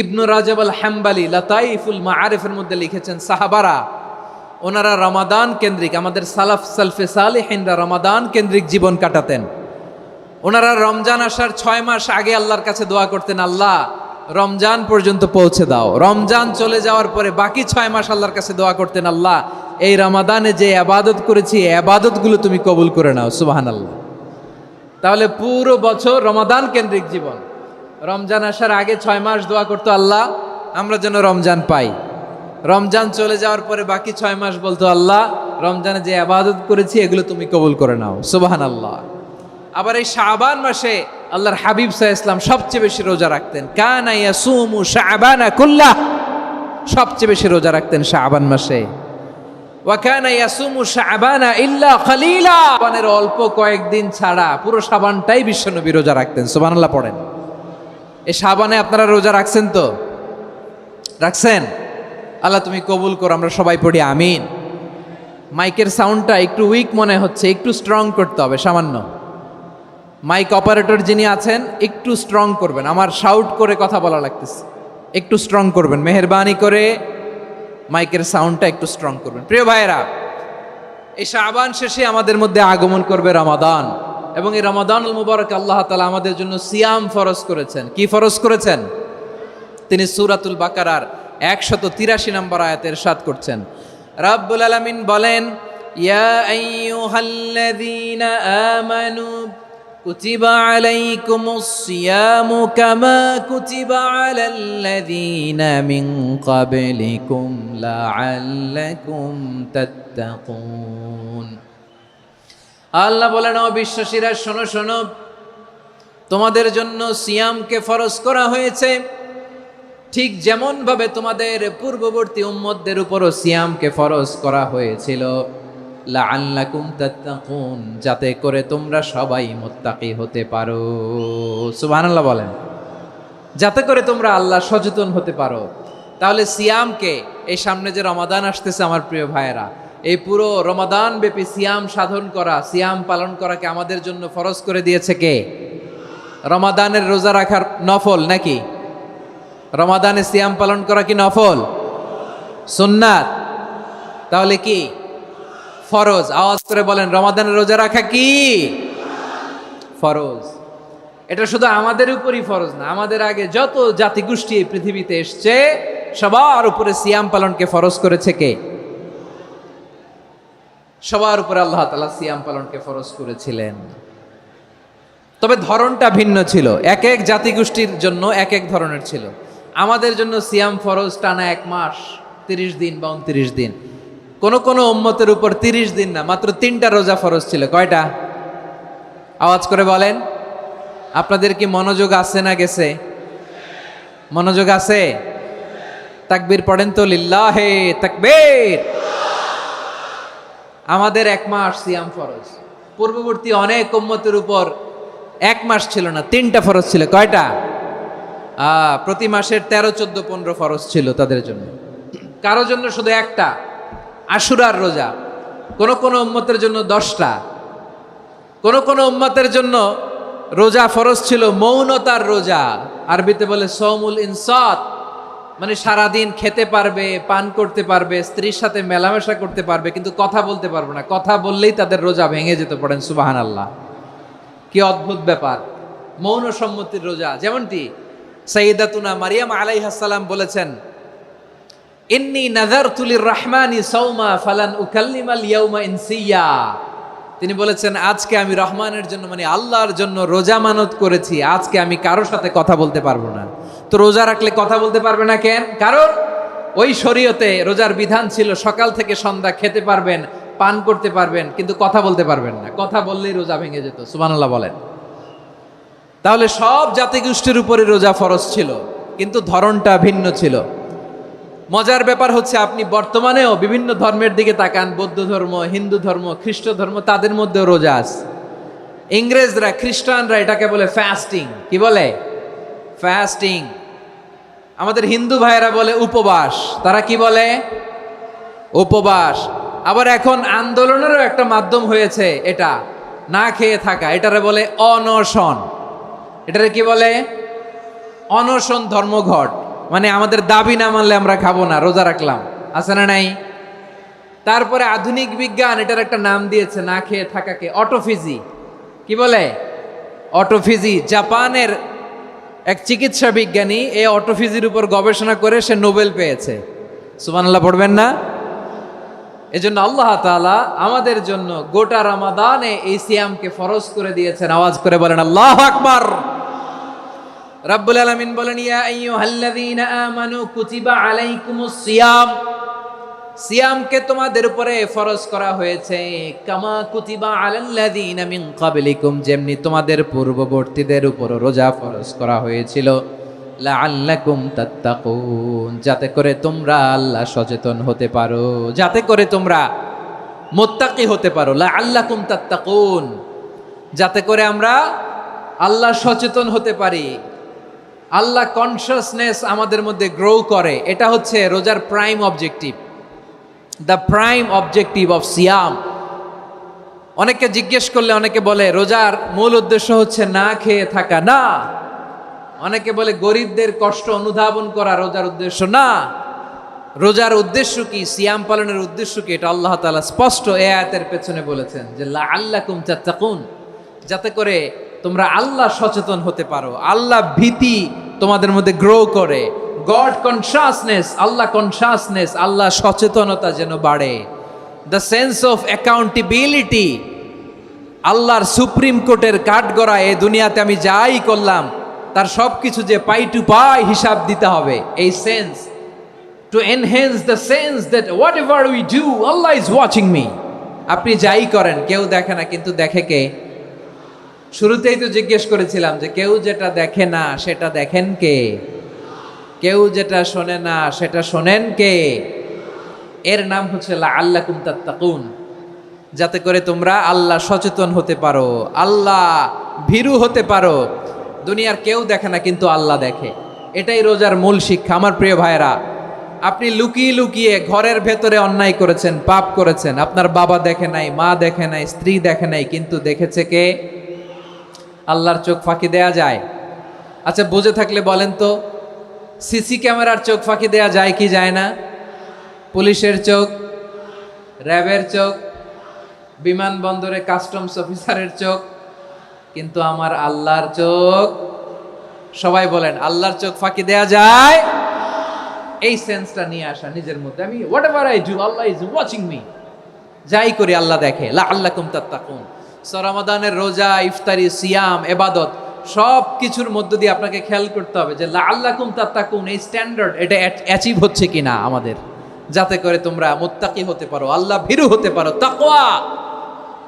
ইবনু রাজব আল হাম্বালি লাতাইফুল মাআরিফের মধ্যে লিখেছেন, সাহাবারা ওনারা রমাদান কেন্দ্রিক, আমাদের সালাফ সালফে সালেহিনরা রমাদান কেন্দ্রিক জীবন কাটাতেন। ওনারা রমজান আসার 6 মাস আগে আল্লাহর কাছে দোয়া করতেন, আল্লাহ রমজান পর্যন্ত পৌঁছে দাও। রমজান চলে যাওয়ার পরে বাকি 6 মাস আল্লাহর কাছে দোয়া করতেন, আল্লাহ এই রমাদানে যে ইবাদত করেছি, এই ইবাদতগুলো তুমি কবুল করে নাও। সুবহানাল্লাহ। তাহলে পুরো বছর রমাদান কেন্দ্রিক জীবন। রমজান আসার আগে 6 মাস দোয়া করতো, আল্লাহ আমরা যেন রমজান পাই। রমজান চলে যাওয়ার পরে বাকি 6 মাস বলতো, আল্লাহ রমজানে যে ইবাদত করেছি এগুলো তুমি কবুল করে নাও। সুবহানাল্লাহ। আবার এই শাবান মাসে আল্লাহর হাবিব সাল্লাল্লাহু আলাইহি ওয়াসাল্লাম সবচেয়ে বেশি রোজা রাখতেন। কানা ইয়াসুমু শাবানা কুল্লাহ, সবচেয়ে বেশি রোজা রাখতেন শাবান মাসে। ওয়া কানা ইয়াসুমু শাবানা ইল্লা কলিলা, শাবানের অল্প কয়েকদিন ছাড়া পুরো শাবানটাই বিশ্বনবী রোজা রাখতেন। সুবহানাল্লাহ পড়েন। এই শাবানে আপনারা রোজা রাখছেন তো? রাখছেন? আল্লাহ তুমি কবুল করো, আমরা সবাই পড়ি আমিন। মাইকের সাউন্ডটা একটু উইক মনে হচ্ছে, একটু স্ট্রং করতে হবে সামান্য। মাইক অপারেটর যিনি আছেন একটু স্ট্রং করবেন, আমার শাউট করে কথা বলা লাগতেছে, একটু স্ট্রং করবেন মেহেরবানি করে, মাইকের সাউন্ডটা একটু স্ট্রং করবেন। প্রিয় ভাইয়েরা, এই শাবান শেষে আমাদের মধ্যে আগমন করবে রমাদান, এবং এই রমাদানুল মুবারক আল্লাহ তাআলা আমাদের জন্য সিয়াম ফরজ করেছেন। কি ফরজ করেছেন? তিনি সূরাতুল বাকারার 183 নম্বর আয়াতে ইরশাদ করছেন, রাব্বুল আলামিন বলেন, ইয়া আইয়ুহাল্লাযীনা আমানু কুতিবা আলাইকুমুস সিয়ামু কামা কুতিবা আলাল্লাযীনা মিন ক্বাবলিকুম লাআল্লাকুম তাত্তাকুন। আল্লাহ বলেন, ও বিশ্বাসীরা শোনো শোনো, তোমাদের জন্য সিয়ামকে ফরজ করা হয়েছে, ঠিক যেমন ভাবে তোমাদের পূর্ববর্তী উম্মতদের উপরও সিয়ামকে ফরজ করা হয়েছিল, লাআল্লাকুম তাত্তাকুন, যাতে করে তোমরা সবাই মুত্তাকি হতে পারো। সুবহানাল্লাহ বলেন, যাতে করে তোমরা আল্লাহ সচেতন হতে পারো। তাহলে সিয়ামকে, এই সামনে যে রমাদান আসতেছে আমার প্রিয় ভাইয়েরা, এই পুরো রমাদান ব্যাপী সিয়াম সাধন করা, সিয়াম পালন করাকে আমাদের জন্য ফরজ করে দিয়েছে কে? রমাদানের রোজা রাখার নফল নাকি? রমাদানে সিয়াম পালন করা কি নফল? সুন্নাত? তাহলে কি ফরজ? আওয়াজ করে বলেন, রমাদানের রোজা রাখা কি ফরজ? এটা শুধু আমাদের উপরই ফরজ না, আমাদের আগে যত জাতিগোষ্ঠী এই পৃথিবীতে এসছে সবার উপরে সিয়াম পালনকে ফরজ করেছে কে? সবার উপরে আল্লাহ তাআলা সিয়াম পালনকে ফরজ করেছিলেন। তবে ধরনটা ভিন্ন ছিল, এক এক জাতিগোষ্ঠীর জন্য এক এক ধরনের ছিল। আমাদের জন্য সিয়াম ফরজ টানা 1 মাস 30 দিন বা 29 দিন। কোন কোন উম্মতের উপর 30 দিন না, মাত্র 3টা রোজা ফরজ ছিল। কয়টা? আওয়াজ করে বলেন। আপনাদের কি মনোযোগ আছে না গেছে? মনোযোগ আছে? তাকবীর পড়েন তো, লিল্লাহে তাকবীর। আমাদের 1 মাস সিয়াম ফরজ, পূর্ববর্তী অনেক উম্মতের উপর 1 মাস ছিল না, 3টা ফরজ ছিল। কয়টা? প্রতি মাসের 13, 14, 15 ফরজ ছিল তাদের জন্য। কারো জন্য শুধু একটা, আশুরার রোজা। কোন কোন উম্মতের জন্য 10টা। কোন কোন উম্মতের জন্য রোজা ফরজ ছিল মৌনতার রোজা, আরবিতে বলে সৌমুল ইনসাত, মানে সারাদিন খেতে পারবে, পান করতে পারবে, স্ত্রীর সাথে মেলামেশা করতে পারবে, কিন্তু কথা বলতে পারবে না। কথা বললেই তাদের রোজা ভেঙে যেত। পড়েন সুবহানাল্লাহ। কি অদ্ভুত ব্যাপার! মৌন সম্মতির রোজা। যেমনটি সাইয়্যিদাতুনা মারিয়াম আলাইহিস সালাম বলেছেন, ইন্নী নাযারতু লির-রাহমানি সাওমা ফালান উকাল্লিমাল ইয়াওমা ইনসিয়া। তিনি বলেছেন, আজকে আমি রহমানের জন্য, মানে আল্লাহর জন্য রোজা মানত করেছি, আজকে আমি কারোর সাথে কথা বলতে পারবো না। তো রোজা রাখলে কথা বলতে পারবে না কেন? কারণ ওই শরীয়তে রোজার বিধান ছিল সকাল থেকে সন্ধ্যা খেতে পারবেন, পান করতে পারবেন, কিন্তু কথা বলতে পারবেন না। কথা বললেই রোজা ভেঙে যেত। সুবহানাল্লাহ বলেন। তাহলে সব জাতিগোষ্ঠীর উপরে রোজা ফরজ ছিল, কিন্তু ধরনটা ভিন্ন ছিল। মজার ব্যাপার হচ্ছে, আপনি বর্তমানেও বিভিন্ন ধর্মের দিকে তাকান, বৌদ্ধ ধর্ম, হিন্দু ধর্ম, খ্রিস্ট ধর্ম, তাদের মধ্যেও রোজা আছে। ইংরেজরা, খ্রিস্টানরা এটাকে বলে ফাস্টিং। কি বলে? ফাস্টিং। আমাদের হিন্দু ভাইয়েরা বলে উপবাস। তারা কি বলে? উপবাস। আবার এখন আন্দোলনেরও একটা মাধ্যম হয়েছে এটা, না খেয়ে থাকা। এটারে বলে অনশন। এটারে কি বলে? অনশন ধর্মঘট। মানে আমাদের দাবি না মানলে আমরা খাবো না, রোজা রাখলাম। আছে না নাই? তারপরে আধুনিক বিজ্ঞান এটার একটা নাম দিয়েছে না খেয়ে থাকাকে, অটোফিজি। কি বলে? অটোফিজি। জাপানের এক চিকিৎসা বিজ্ঞানী এই অটোফিজির উপর গবেষণা করে সে নোবেল পেয়েছে। সুবহানাল্লাহ পড়বেন না? এজন্য আল্লাহ তাআলা আমাদের জন্য গোটা রমাদানে এই সিয়ামকে ফরজ করে দিয়েছেন। আওয়াজ করে বলেন আল্লাহু আকবার। রাব্বুল আলামিন বলেন, ইয়া আইয়ুহাল্লাযীনা আমানু কুতিবা আলাইকুমুস সিয়াম। সিয়ামকে তোমাদের উপরে ফরজ করা হয়েছে, কামা কুতিবা আলাল্লাযীনা মিন ক্বাবলিকুম, যেমনি তোমাদের পূর্ববর্তীদের উপর রোজা ফরজ করা হয়েছিল, লাআল্লাকুম তাত্তাকুন, যাতে করে তোমরা আল্লাহ সচেতন হতে পারো, যাতে করে তোমরা মুত্তাকি হতে পারো। লাআল্লাকুম তাত্তাকুন, যাতে করে আমরা আল্লাহ সচেতন হতে পারি, আল্লাহ কনসিয়াসনেস আমাদের মধ্যে গ্রো করে। এটা হচ্ছে রোজার prime objective, the prime objective of সিয়াম। অনেকে জিজ্ঞেস করলে অনেকে বলে রোজার মূল উদ্দেশ্য হচ্ছে না খেয়ে থাকা। না। অনেকে বলে গরিবদের কষ্ট অনুধাবন করা রোজার উদ্দেশ্য। না। রোজার উদ্দেশ্য কি, সিয়াম পালনের উদ্দেশ্য কি, এটা আল্লাহ তাআলা স্পষ্ট এই আয়াতের পেছনে বলেছেন যে লাআল্লাকুম তাত্তাকুন, যাতে করে তোমরা আল্লাহ সচেতন হতে পারো, আল্লাহ ভীতি তোমাদের মধ্যে গ্রো করে, গড কনসিয়াসনেস, আল্লাহ কনসিয়াসনেস, আল্লাহ সচেতনতা যেন বাড়ে, দ্য সেন্স অফ অ্যাকাউন্টেবিলিটি, আল্লাহর সুপ্রিম কোর্টের কাঠগড়া এই দুনিয়াতে আমি যাই করলাম তার সব কিছু যে পাই টু পাই হিসাব দিতে হবে, এই sense, to enhance the sense that what ever we do Allah is watching me. আপনি যাই করেন কেউ দেখে না, কিন্তু দেখে কে? শুরুতেই তো জিজ্ঞেস করেছিলাম যে কেউ যেটা দেখে না সেটা দেখেন কে? কেউ যেটা শোনে না সেটা শোনেন কে? এর নাম হচ্ছে লাআল্লাকুম তাত্তাকুন, যাতে করে তোমরা আল্লাহ সচেতন হতে পারো, আল্লাহ ভীরু হতে পারো। দুনিয়ার কেউ দেখে না, কিন্তু আল্লাহ দেখে। এটাই রোজার মূল শিক্ষা। আমার প্রিয় ভাইরা, আপনি লুকিয়ে লুকিয়ে ঘরের ভেতরে অন্যায় করেছেন, পাপ করেছেন, আপনার বাবা দেখে নাই, মা দেখে নাই, স্ত্রী দেখে নাই, কিন্তু দেখেছে কে? আল্লাহর চোখ ফাঁকি দেয়া যায়? আচ্ছা, বুঝে থাকলে বলেন তো, সিসি ক্যামেরার চোখ ফাঁকি দেয়া যায় কি যায় না? পুলিশের চোখ, র্যাবের চোখ, বিমানবন্দরে কাস্টমস অফিসারের চোখ, কিন্তু আমার আল্লাহর চোখ? সবাই বলেন, আল্লাহর চোখ ফাঁকি দেয়া যায়? এই সেন্সটা নিয়ে আসা নিজের মধ্যে, আমি what ever I do Allah is watching me, যাই করি আল্লাহ দেখে। লাআল্লাকুম তাত্তাকুন। রমাদানের রোজা, ইফতারি, সিয়াম, ইবাদত সব কিছুর মধ্য দিয়ে আপনাকে খেয়াল করতে হবে যে লাআল্লাকুম তাত্তাকুন এই স্ট্যান্ডার্ড এটা অ্যাচিভ হচ্ছে কিনা আমাদের, যাতে করে তোমরা মুত্তাকি হতে পারো, আল্লাহ ভীরু হতে পারো। তাকওয়া,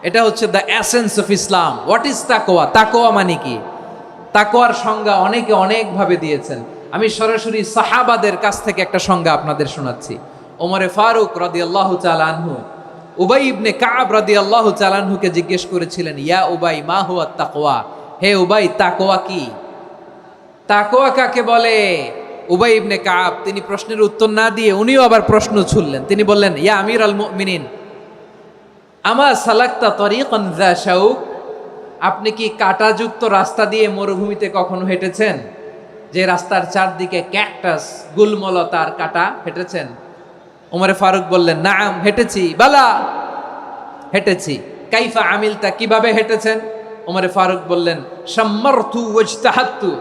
এটা হচ্ছে the essence of Islam. What is তাকওয়া? তাকওয়া মানে কি? তাকওয়ার সংজ্ঞা অনেকে অনেকভাবে দিয়েছেন। আমি সরাসরি সাহাবাদের কাছ থেকে একটা সংজ্ঞা আপনাদের শোনাচ্ছি। ওমরে ফারুক রাদিয়াল্লাহু তাআলা আনহু উবাই ইবনে কাব রাদিয়াল্লাহু তাআলা আনহুকে জিজ্ঞেস করেছিলেন, ইয়া উবাই মা হুয়া তাকওয়া? হে উবাই, তাকওয়া কি? তাকওয়া কাকে বলে? উবাই ইবনে কাব তিনি প্রশ্নের উত্তর না দিয়ে উনিও আবার প্রশ্ন ছুড়লেন। তিনি বললেন, ইয়া আমিরাল মুমিনিন, আমা সালাকতা তরিকান যা শাউক? আপনি কি কাঁটাযুক্ত রাস্তা দিয়ে মরুভূমিতে কখনো হেঁটেছেন? যে রাস্তার চারদিকে ক্যাকটাস, গুলমলতার কাঁটা, হেঁটেছেন? ওমরে ফারুক বললেন, নাম, হেঁটেছি। বালা, হেঁটেছি। কাইফা আমিলতা, কিভাবে হেঁটেছেন? ওমরে ফারুক বললেন, শাম্মারতু ওয়াজতাহাত্তু,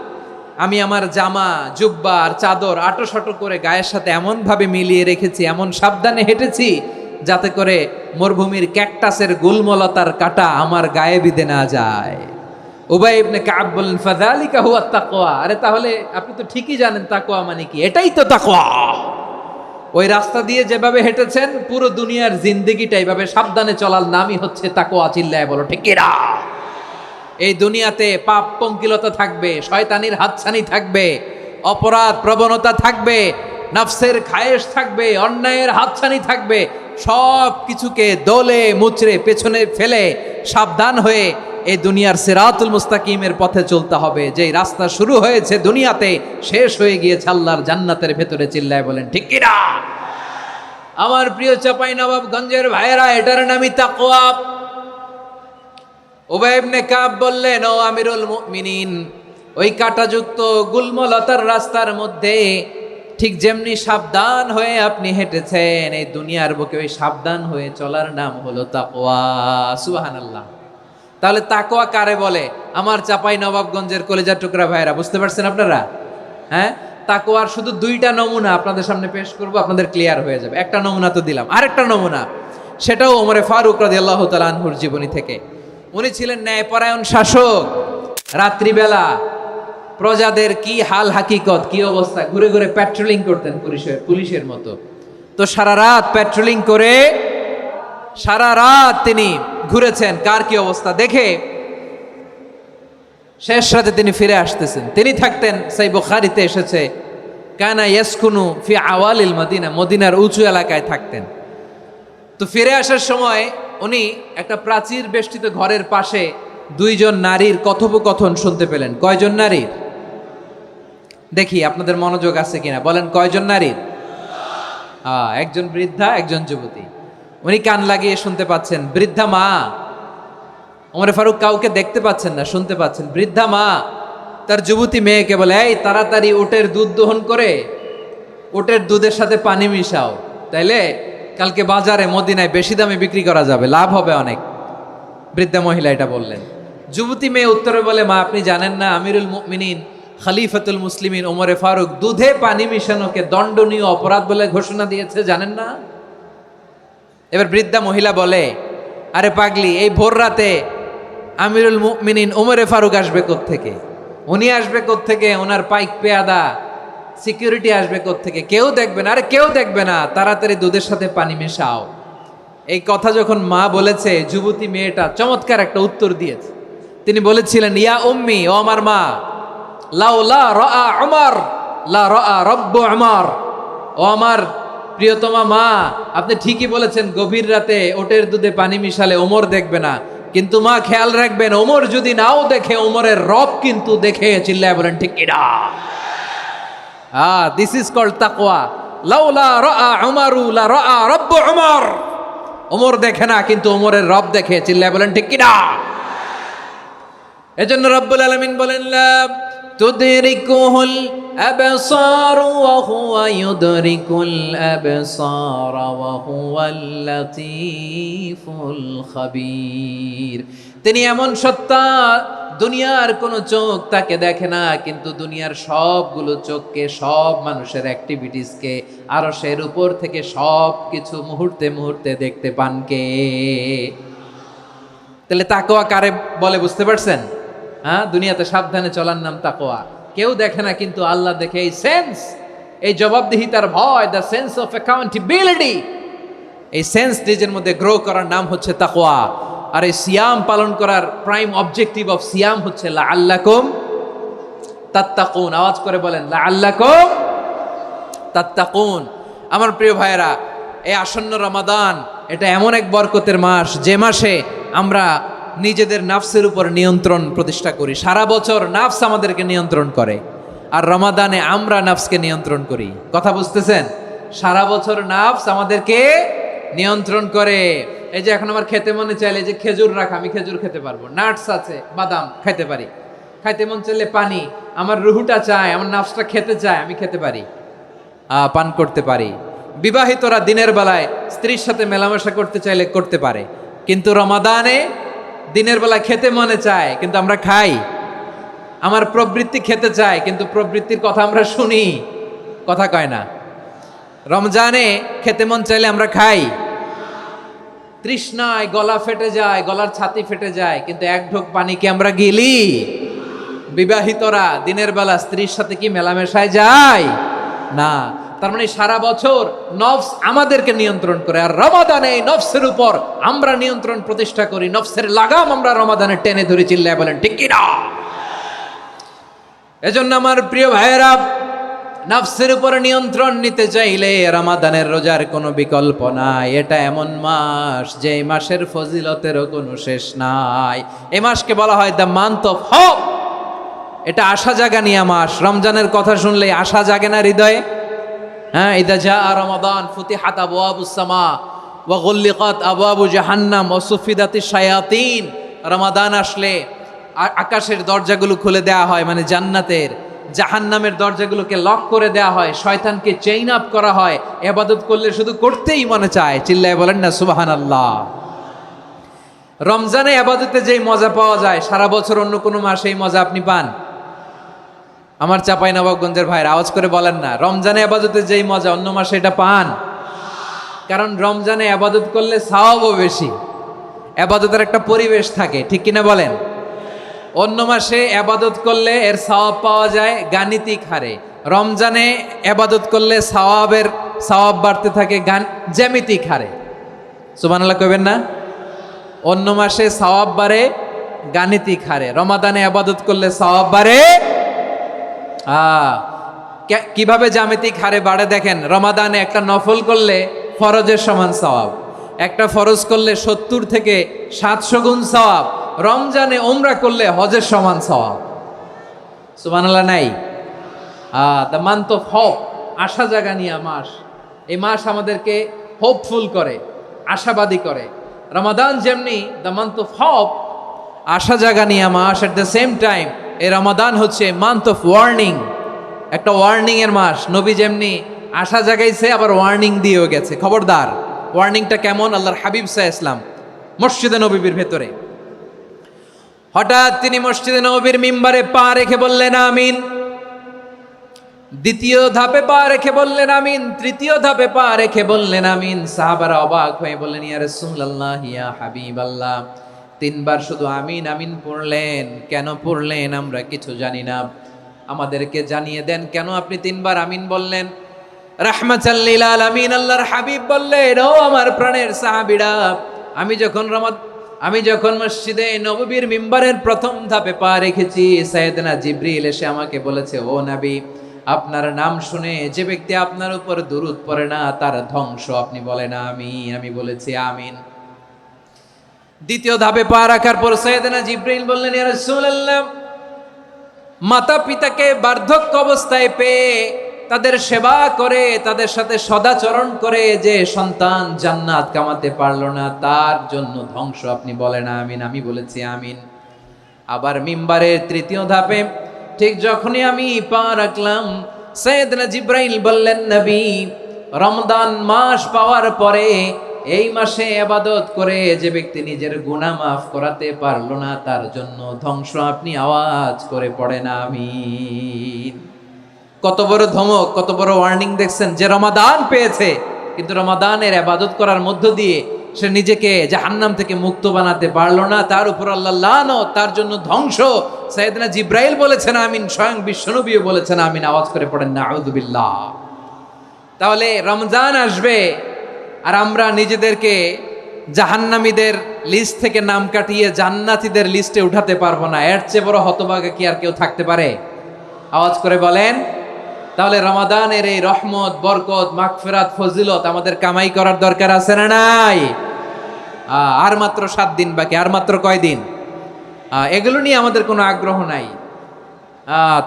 আমি আমার জামা, জুব্বা আর চাদর আটো করে গায়ের সাথে এমন ভাবে মিলিয়ে রেখেছি, এমন সাবধানে হেঁটেছি যাতে করে মরুভূমির ক্যাকটাসের গুলমলতার কাঁটা আমার গায়ে বিঁধে না যায়। উবাই ইবনে কাব বললেন, ফাযালিকা হুয়া তাকওয়া। আরে তাহলে আপনি তো ঠিকই জানেন তাকওয়া মানে কি, এটাই তো তাকওয়া। ওই রাস্তা দিয়ে যেভাবে হেঁটেছেন পুরো দুনিয়ার জিন্দেগিটা এইভাবে সাবধানে চলার নামই হচ্ছে তাকওয়া। চিল্লায় বলো ঠিক কিনা? এই দুনিয়াতে পাপ পঙ্কিলতা থাকবে, শয়তানির হাতছানি থাকবে, অপরাধ প্রবণতা থাকবে, নফসের খায়েশ থাকবে, অন্যায়ের হাতছানি থাকবে। সব কিছুকে দোলে মুচড়ে পেছনে ফেলে সাবধান হয়ে এই দুনিয়ার সিরাতুল মুস্তাকিমের পথে চলতে হবে। যেই রাস্তা শুরু হয়েছে দুনিয়াতে, শেষ হয়ে গিয়েছে আল্লাহর জান্নাতের ভেতরে। চিল্লায় বলেন ঠিক কিনা? আমার প্রিয় চাঁপাইনবাবগঞ্জের ভাইয়েরা, এটার নামই তাকওয়া। উবাই ইবনে কাব বললেন, ও আমিরুল মুমিনিন, ওই কাঁটাযুক্ত গুলমলতার রাস্তার মধ্যে ঠিক যেমনি সাবধান হয়ে আপনি হেঁটেছেন, এই দুনিয়ার বুকে ওই সাবধান হয়ে চলার নাম হলো তাকওয়া। সুবহানাল্লাহ। তাহলে তাকওয়া কারে বলে? আমার চাঁপাইনবাবগঞ্জের কলেজার টুকরা ভাইয়েরা, বুঝতে পারছেন আপনারা? হ্যাঁ, তাকওয়ার শুধু দুইটা নমুনা আপনাদের সামনে পেশ করব, আপনাদের ক্লিয়ার হয়ে যাবে। একটা নমুনা তো দিলাম, আরেকটা নমুনা, সেটাও ওমরে ফারুক রাদিয়াল্লাহু তাআলা আনহুর জীবনী থেকে। উনি ছিলেন ন্যায়পরায়ণ শাসক। রাত্রিবেলা প্রজাদের কি হাল হাকিকত, কি অবস্থা, ঘুরে ঘুরে প্যাট্রোলিং করতেন পুলিশের মতো। তো সারা রাত প্যাট্রোলিং করে সারা রাত তিনি ঘুরেছেন কার কি অবস্থা দেখে। শেষ রাতে তিনি ফিরে আসতেছেন। তিনি থাকতেন, সেই বুখারীতে এসেছে, কানা ইয়াসকুনু ফি আওয়ালিল মদিনা, মদিনার উঁচু এলাকায় থাকতেন। তো ফিরে আসার সময় উনি একটা প্রাচীর বেষ্টিত ঘরের পাশে দুইজন নারীর কথোপকথন শুনতে পেলেন। কয়জন নারীর? দেখি আপনাদের মনোযোগ আছে কিনা, বলেন কয়জন নারীর? একজন বৃদ্ধা, একজন যুবতী। উনি কান লাগিয়ে শুনতে পাচ্ছেন। বৃদ্ধা মা, ওমর ফারুক কাউকে দেখতে পাচ্ছেন না, শুনতে পাচ্ছেন। বৃদ্ধা মা তার যুবতী মেয়েকে বলে, এই তাড়াতাড়ি উটের দুধ দহন করে উটের দুধের সাথে পানি মিশাও, তাইলে কালকে বাজারে মদিনায় বেশি দামে বিক্রি করা যাবে, লাভ হবে অনেক। বৃদ্ধা মহিলা এটা বললেন। যুবতী মেয়ে উত্তরে বলে, মা আপনি জানেন না আমিরুল মুমিনিন খলিফাতুল মুসলিমিন ওমরে ফারুক দুধে পানি মিশানোকে দণ্ডনীয় অপরাধ বলে ঘোষণা দিয়েছে, জানেন না? এবার বৃদ্ধা মহিলা বলে, আরে পাগলি, এই ভোর রাতে আমিরুল মুমিনিন ওমরে ফারুক আসবে কোত্থেকে? উনি আসবে কোত্থেকে? ওনার পাইক পেয়াদা সিকিউরিটি আসবে কোত্থেকে? কেউ দেখবে না। আরে কেউ দেখবে না, তাড়াতাড়ি দুধের সাথে পানি মেশাও। এই কথা যখন মা বলেছে, যুবতী মেয়েটা চমৎকার একটা উত্তর দিয়েছে। তিনি বলেছিলেন, ইয়া উম্মি, ও আমার মা, লাউলা রাআ উমর লা রাআ রব্বু উমর। ও আমার প্রিয়তমা মা, আপনি ঠিকই বলেছেন, গভীর রাতে ওটের দুধে পানি মিশালে ওমর দেখবে না, কিন্তু মা খেয়াল রাখবেন, ওমর যদি নাও দেখে, ওমরের রব কিন্তু দেখে। চিল্লায় বলেন ঠিক কিনা? দিস ইজ কল্ড তাকওয়া। লাউলা রাআ উমরু লা রাআ রব্বু উমর। ওমর দেখে না, কিন্তু ওমরের রব দেখে। চিল্লায় বলেন ঠিক কিনা? এজন্য রব্বুল আলামিন বলেন, লা তুদরিকুহুল আবসার ওয়া হুয়া ইউদরিকুল আবসার ওয়া হুয়াল লাতীফুল খাবীর। তিনি এমন সত্তা, দুনিয়ার কোনো চোখ তাকে দেখে না, কিন্তু দুনিয়ার সবগুলো চোখকে, সব মানুষের অ্যাক্টিভিটিসকে, আরশের উপর থেকে সব কিছু মুহূর্তে মুহূর্তে দেখতে পান কে? তাহলে তাকওয়া কারে বলে বুঝতে পারছেন? দুনিয়াতে সাবধানে চলার নাম তাকওয়া। কেউ দেখে না, কিন্তু আল্লাহ দেখে। এই সেন্স, এই জবাবদিহিতার ভয়, দ্য সেন্স অফ অ্যাকাউন্টেবিলিটি, এই সেন্স নিজের মধ্যে গ্রো করার নাম হচ্ছে তাকওয়া। আর এই সিয়াম পালন করার প্রাইম অবজেক্টিভ অফ সিয়াম হচ্ছে লাআল্লাকুম তাত্তাকুন। আওয়াজ করে বলেন, লাআল্লাকুম তাত্তাকুন। আমার প্রিয় ভাইয়েরা, এই আসন্ন রমাদান, এটা এমন এক বরকতের মাস, যে মাসে আমরা নিজেদের নাফসের উপর নিয়ন্ত্রণ প্রতিষ্ঠা করি। সারা বছর নাফস আমাদেরকে নিয়ন্ত্রণ করে, আর রমাদানে আমরা নাফসকে নিয়ন্ত্রণ করি। কথা বুঝতেছেন? সারা বছর নাফস আমাদেরকে নিয়ন্ত্রণ করে। এই যে এখন আমার খেতে মনে চাইলে যে খেজুর রাখা, আমি খেজুর খেতে পারবো। নাটস আছে, বাদাম খাইতে পারি। খাইতে মন চাইলে পানি, আমার রুহুটা চায়, আমার নাফসটা খেতে চায়, আমি খেতে পারি, পান করতে পারি। বিবাহিতরা দিনের বেলায় স্ত্রীর সাথে মেলামেশা করতে চাইলে করতে পারে, কিন্তু রমাদানে দিনের বেলায় খেতে মনে চায়, কিন্তু আমরা খাই। আমার প্রবৃত্তি খেতে চায়, কিন্তু প্রবৃত্তির কথা আমরা শুনি, কথা কয় না। রমজানে খেতে মন চাইলে আমরা খাই, তৃষ্ণায় গলা ফেটে যায়, গলার ছাতি ফেটে যায়, কিন্তু এক ঢোক পানি কি আমরা গিলি? বিবাহিতরা দিনের বেলা স্ত্রীর সাথে কি মেলামেশায় যায়? না। তার মানে সারা বছর নফস আমাদেরকে নিয়ন্ত্রণ করে, আর রমাদানে এই নফসের উপর আমরা নিয়ন্ত্রণ প্রতিষ্ঠা করি। নফসের লাগাম আমরা রমাদানে টেনে ধরে। চিল্লায় বলেন ঠিক কিনা? এজন্য আমার প্রিয় ভাইয়েরা, নফসের উপর নিয়ন্ত্রণ নিতে চাইলে রমাদানের রোজার কোনো বিকল্প নাই। এটা এমন মাস, যে মাসের ফজিলতেরও কোনো শেষ নাই। এই মাসকে বলা হয় দ্য মান্থ অফ হোপ। এটা আশা জাগানিয়া মাস। রমজানের কথা শুনলে আশা জাগে না হৃদয়ে? ইদা জাআ রমাদান ফুতিহাত আবওয়াবুস সামা ওয়া গুল্লিকাত আবওয়াবু জাহান্নাম ওয়া সুফিদাতিশ শায়াতিন। রমাদান আসলে আকাশের দরজাগুলো খুলে দেওয়া হয়, মানে জান্নাতের। জাহান্নামের দরজাগুলোকে লক করে দেওয়া হয়, শয়তানকে চেইন আপ করা হয়। ইবাদত করলে শুধু করতেই মনে চায়। চিল্লায় বলেন না সুবহানাল্লাহ। রমজানে ইবাদতে যেই মজা পাওয়া যায়, সারা বছর অন্য কোনো মাসে এই মজা আপনি পান? আমার চাঁপাইনবাবগঞ্জের ভাইরা আওয়াজ করে বলেন না, রমজানে ইবাদতে যেই মজা অন্য মাসে এটা পান? কারণ রমজানে ইবাদত করলে সওয়াবও বেশি, ইবাদতের একটা পরিবেশ থাকে, ঠিক কিনা বলেন? অন্য মাসে ইবাদত করলে এর সওয়াব পাওয়া যায় গাণিতিক হারে, রমজানে ইবাদত করলে সওয়াব বাড়তে থাকে জ্যামিতিক হারে। সুবহানাল্লাহ কইবেন না? অন্য মাসে সওয়াব বাড়ে গাণিতিক হারে, রমাদানে ইবাদত করলে সওয়াব বাড়ে কিভাবে জ্যামিতিক হারে বাড়ে দেখেন। রমাদানে একটা নফল করলে ফরজের সমান সওয়াব, একটা ফরজ করলে 70 থেকে 700 গুণ সওয়াব। রমজানে উমরা করলে হজের সমান সওয়াব। সুবহানাল্লাহ নাই? দ্য মান্থ অফ হোপ, আশা জাগানিয়া মাস। এই মাস আমাদেরকে হোপফুল করে, আশাবাদী করে। রমাদান যেমনি দ্য মান্থ অফ হোপ, আশা জাগানিয়া মাস, এট দ্য সেম টাইম এই রমাদান হচ্ছে মান্থ অফ ওয়ার্নিং, একটা ওয়ার্নিং এর মাস। নবী যেমনি আশা জাগাইছে, আবার ওয়ার্নিং দিয়েও গেছে, খবরদার। ওয়ার্নিংটা কেমন? আল্লাহর হাবিব সাল্লাল্লাহু আলাইহি ওয়াসাল্লাম মসজিদে নববীর ভেতরে, হঠাৎ তিনি মসজিদে নববীর মিম্বারে পা রেখে বললেন আমিন। দ্বিতীয় ধাপে পা রেখে বললেন আমিন, তৃতীয় ধাপে পা রেখে বললেন আমিন। সাহাবারা অবাক হয়ে বললেন, ইয়া রাসূলুল্লাহ, ইয়া হাবিবাল্লাহ, তিনবার শুধু আমিন আমিন পড়লেন। কেন পড়লেন আমরা কিছু জানি না, আমাদেরকে জানিয়ে দেন কেন আপনি তিনবার আমিন বললেন। রাহমাতাল লিল আলামিন আল্লাহর হাবিব বললেন, ও আমার প্রাণের সাহাবীরা, আমি যখন মসজিদে নববীর মিম্বারের প্রথম ধাপে পা রেখেছি, সাইয়েদনা জিবরিল এসে আমাকে বলেছে, ও নবী, আপনার নাম শুনে যে ব্যক্তি আপনার উপর দুরূদ পড়ে না তার ধ্বংস। আপনি বলেন আমিন। আমি বলেছি আমিন। দ্বিতীয় ধাপে পা রাখার পর সাইয়েদনা জিবরিল বললেন, ইয়া রাসূলুল্লাহ, মাতা পিতাকে বার্ধক্য অবস্থায় পেয়ে তাদের সেবা করে, তাদের সাথে সদাচরণ করে যে সন্তান জান্নাত কামাতে পারলো না তার জন্য ধ্বংস। আপনি বলেন আমিন। আমি বলেছি আমিন। আবার মিম্বারের তৃতীয় ধাপে ঠিক যখনই আমি পা রাখলাম, সাইয়েদনা জিবরাইল বললেন, নবী, রমজান মাস পাওয়ার পরে এই মাসে ইবাদত করে যে ব্যক্তি নিজের গুনাহ মাফ করাতে পারলো না তার জন্য ধ্বংস। আপনি আওয়াজ করে পড়েন আমিন। কত বড় ধমক, কত বড় ওয়ার্নিং দেখছেন, যে রমাদান পেয়েছে কিন্তু রমাদানের ইবাদত করার মধ্য দিয়ে সে নিজেকে জাহান্নাম থেকে মুক্ত বানাতে পারলো না, তার উপর আল্লাহ লানত, তার জন্য ধ্বংস। সাইয়েদনা জিবরাইল বলেছেন আমিন, স্বয়ং বিশ্বনবীও বলেছেন আমিন। আওয়াজ করে পড়েন নাউযুবিল্লাহ। তাহলে রমজান আসবে আর আমরা নিজেদেরকে জাহান্নামীদের লিস্ট থেকে নাম কাটিয়ে জান্নাতীদের লিস্টে উঠাতে পারবো না। এর চেয়ে বড় হতভাগা কি আর কেউ থাকতে পারে? আওয়াজ করে বলেন। তাহলে রমাদানের এই রহমত, বরকত, মাগফিরাত, ফজিলত আমাদের কামাই করার দরকার আছে না নাই? আর মাত্র 7 দিন বাকি। আর মাত্র কয় দিন? এগুলো নিয়ে আমাদের কোনো আগ্রহ নাই।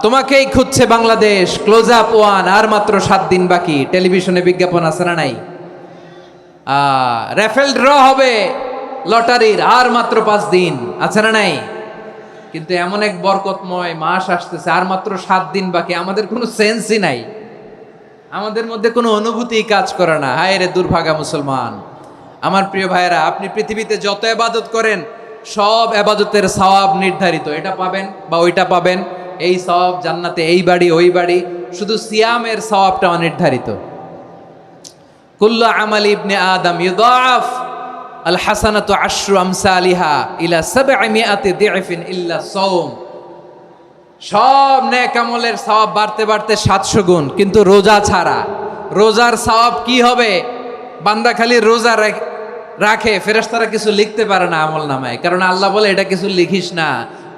তোমাকেই খুঁজছে বাংলাদেশ, ক্লোজ আপ ওয়ান, আর মাত্র 7 দিন বাকি। টেলিভিশনে বিজ্ঞাপন আছে না নাই? রেফেল ড্র হবে লটারির, আর মাত্র 5 দিন, আছে না নাই? কিন্তু এমন এক বরকতময় মাস আসতেছে, আর মাত্র 7 দিন বাকি। আমাদের কোনো সেন্সই নাই, আমাদের মধ্যে কোনো অনুভূতি কাজ করে না। হায় রে দুর্ভাগা মুসলমান। আমার প্রিয় ভাইয়েরা, আপনি পৃথিবীতে যত ইবাদত করেন সব ইবাদতের সওয়াব নির্ধারিত। এটা পাবেন বা ওইটা পাবেন, এই সওয়াব জান্নাতে, এই বাড়ি ওই বাড়ি। শুধু সিয়ামের সওয়াবটা অনির্ধারিত। কুল্লু আমাল ইবনে আদম ইউদাফ আল হাসানাতু আশরু আমসালিহা ইলা 700 দি'ফিন ইল্লা সাওম। সব নেক আমলের সওয়াব বাড়তে বাড়তে 700 গুণ, কিন্তু রোজা ছাড়া। রোজার সওয়াব কি হবে? বান্দা খালি রোজা রাখে, ফেরেশতারা কিছু লিখতে পারে না আমল নামায়, কারণ আল্লাহ বলে এটা কিছু লিখিস না,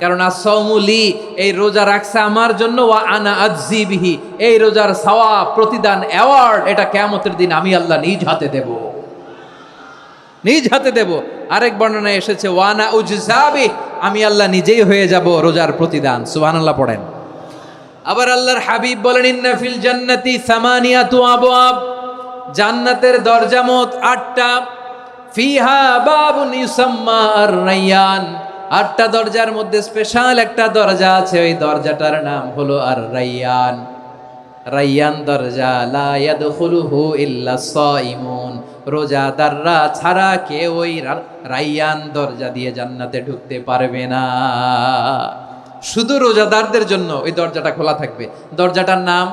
কারণ as-সাওমু লি, এই রোজা রাখছে আমার জন্য, ওয়া আনা আজজি বিহি, এই রোজার সওয়াব, প্রতিদান, অ্যাওয়ার্ড এটা কিয়ামতের দিন আমি আল্লাহ নিজ হাতে দেব, নিজ হাতে দেব। আরেক বর্ণনায় এসেছে ওয়ানা উজজাবি, আমি আল্লাহ নিজেই হয়ে যাব রোজার প্রতিদান। সুবহানাল্লাহ পড়েন। আবার আল্লাহর হাবিব বলেন, ইন্না ফিল জান্নাতি সামানিয়াতু আবওয়াব, জান্নাতের দরজা মোট 8টা। ফিহা বাবুন ইউসাম্মা আর-রায়্যান, 8টা দরজার মধ্যে স্পেশাল একটা দরজা আছে, ওই দরজাটার নাম হলো আর-রায়্যান। রায়্যান দরজা, লা ইয়াদখুলুহু ইল্লা সাইমুন, রোজাদাররা ছাড়া কেউ ওই রায়্যান দরজা দিয়ে জান্নাতে ঢুকতে পারবে না। শুধু রোজাদারদের জন্য ওই দরজাটা খোলা থাকবে। দরজাটার নাম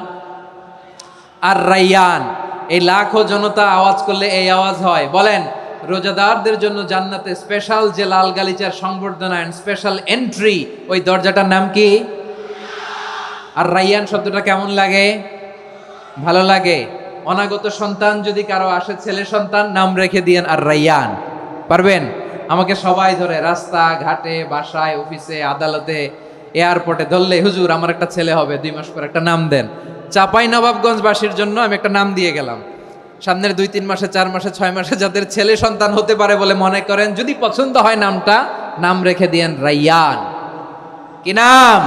আর-রায়্যান। এই লাখো জনতা আওয়াজ করলে এই আওয়াজ হয়। বলেন, রোজাদারদের জন্য জান্নাতে স্পেশাল যে লাল গালিচার সংবর্ধনা এন্ড স্পেশাল এন্ট্রি, ওই দরজাটার নাম কি? আর-রায়্যান শব্দটা কেমন লাগে? ভালো লাগে। অনাগত সন্তান যদি কারো আসে, ছেলে সন্তান, নাম রেখে দিয়েন আর-রায়্যান। পারবেন? আমাকে সবাই ধরে রাস্তা ঘাটে, বাসায়, অফিসে, আদালতে, এয়ারপোর্টে ধরলে, হুজুর আমার একটা ছেলে হবে 2 মাস পর, একটা নাম দেন। চাঁপাইনবাবগঞ্জবাসীর জন্য আমি একটা নাম দিয়ে গেলাম। সামনের 2-3 মাসে, 4 মাসে, 6 মাসে যাদের ছেলে সন্তান হতে পারে বলে মনে করেন, যদি পছন্দ হয় নামটা, নাম রেখে দিয়েন রায়্যান। কি নাম?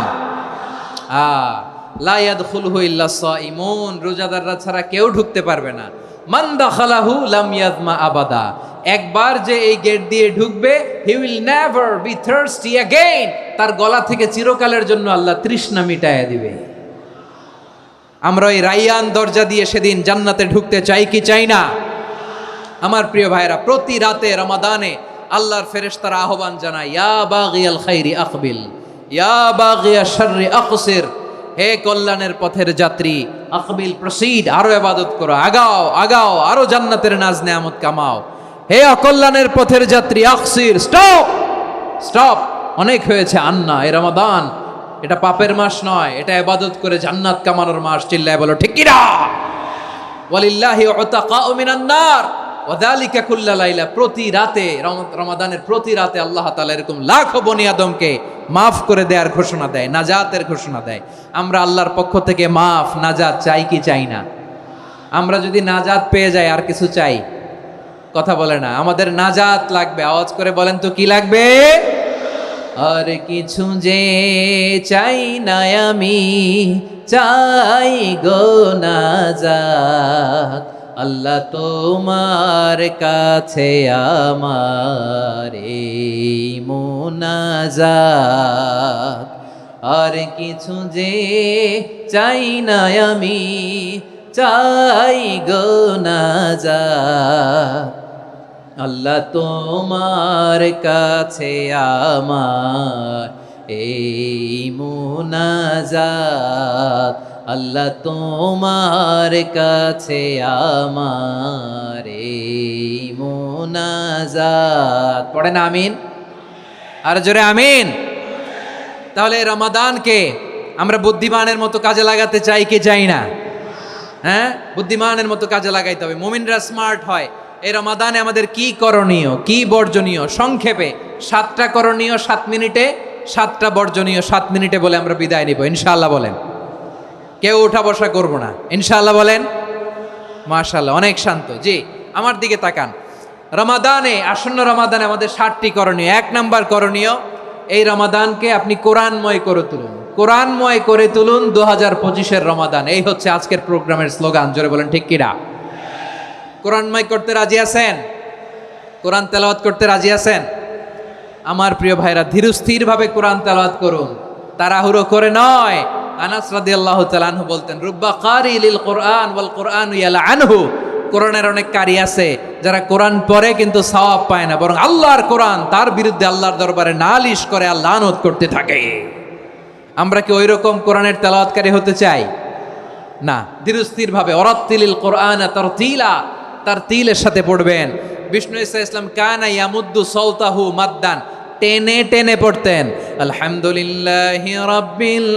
লা ইয়াদখুলুহু ইল্লা সাইমুন, রোজাদাররা ছাড়া কেউ ঢুকতে পারবে না। মান দাখালাহু লাম ইয়াজমা আবাদা, একবার যে এই গেট দিয়ে ঢুকবে, he will never be thirsty again, তার গলা থেকে চিরকালের জন্য আল্লাহ তৃষ্ণা মিটায়া দিবে। আমরা ওই রায়্যান দরজা দিয়ে সেদিন জান্নাতে ঢুকতে চাই কি চাই না? আমার প্রিয় ভাইরা, প্রতি রাতে রমাদানে আল্লাহর ফেরেশতারা আহ্বান জানায়, ইয়া বাগিয়াল খাইরি আকবিল, ইয়া বাগিয়াশ শাররি আকসির, হে কল্যাণের পথের যাত্রী, আকবিল, প্রসিড, আরো ইবাদত করো, আগাও আগাও, আরো জান্নাতের নাজ নেয়ামত কামাও। হে অকল্যাণের পথের যাত্রী, আকসির, স্টপ, স্টপ, অনেক হয়েছে। আন্না, এ রমাদান এটা পাপের মাস নয়, এটা ইবাদত করে জান্নাত কামানোর মাস। চিল্লায় বলো ঠিক কিনা? ওয়ালিল্লাহি উতাকাউ মিনান নার ওয়া যালিকা কুল্লা লাইলা। প্রতি রাতে, রমাদানের প্রতি রাতে আল্লাহ তাআলা এরকম লাখো বনি আদমকে মাফ করে দেওয়ার ঘোষণা দেয়, নাজাতের ঘোষণা দেয়। আমরা আল্লাহর পক্ষ থেকে মাফ, নাজাত চাই কি চাই না? আমরা যদি নাজাত পেয়ে যাই আর কিছু চাই? কথা বলে না। আমাদের নাজাত লাগবে। আওয়াজ করে বলেন তো কি লাগবে? আর কিছু যে চাই না আমি, চাই গো নাজাত। আল্লাহ তোমার কাছে আমার এই মুনাজাত। আর কিছু যে চাই না আমি, চাই গো নাজাত। আল্লাহ তোমার কাছে আমার এই মুনাজাত। আল্লাহ তোমার কাছে আমার এই মুনাজাত। পড়েন আমিন, আর জোরে আমিন। তাহলে রমাদানকে আমরা বুদ্ধিমানের মতো কাজে লাগাতে চাই কি চাই না? হ্যাঁ, বুদ্ধিমানের মতো কাজে লাগাইতে হবে। মুমিনরা স্মার্ট হয়। এই রমাদানে আমাদের কি করণীয়, কি বর্জনীয়? সংক্ষেপে 7টা করণীয় 7 মিনিটে, 7টা বর্জনীয় 7 মিনিটে বলে আমরা বিদায় নিব ইনশাআল্লাহ। বলেন, কেউ উঠা বসা করবো না ইনশাআল্লাহ। বলেন মাশাআল্লাহ, অনেক শান্ত। জি, আমার দিকে তাকান। রমাদানে, আসন্ন রমাদানে আমাদের 7টি করণীয়। 1 নাম্বার করণীয়, এই রমাদানকে আপনি কোরআনময় করে তুলুন। কোরআনময় করে তুলুন 2025-এর রমাদান। এই হচ্ছে আজকের প্রোগ্রামের স্লোগান। জোরে বলেন ঠিক কিনা? কোরআনময় করতে রাজি আছেন? কোরআন তেলাওয়াত করতে রাজি আছেন? আমার প্রিয় ভাইরা, ধীরস্থিরভাবে কোরআন তেলাওয়াত করুন, তাড়াহুড়ো করে নয়। আনাস রাদিয়াল্লাহু তাআলা আনহু বলতেন, রুব্বা কারি লিল কোরআন ওয়াল কোরআনু ইয়ালআনহু। কোরআনের অনেক কারি আছে যারা কোরআন পড়ে কিন্তু সওয়াব পায় না, বরং আল্লাহর কোরআন তার বিরুদ্ধে আল্লাহর দরবারে নালিশ করে আর লানত করতে থাকে। আমরা কি ওই রকম কোরআনের তেলাওয়াতকারী হতে চাই? না। ধীরস্থিরভাবে, ওয়ারাত্তিলিল কোরআনা তারতিলা, তারতিলের সাথে পড়বেন। বিষ্ণু ইসা ইসলাম কানা ইয়ামুদ্দু সাওতাহু মাদ্দান, টেনে টেনে পড়তেন। আলহামদুলিল্লাহি রাব্বিল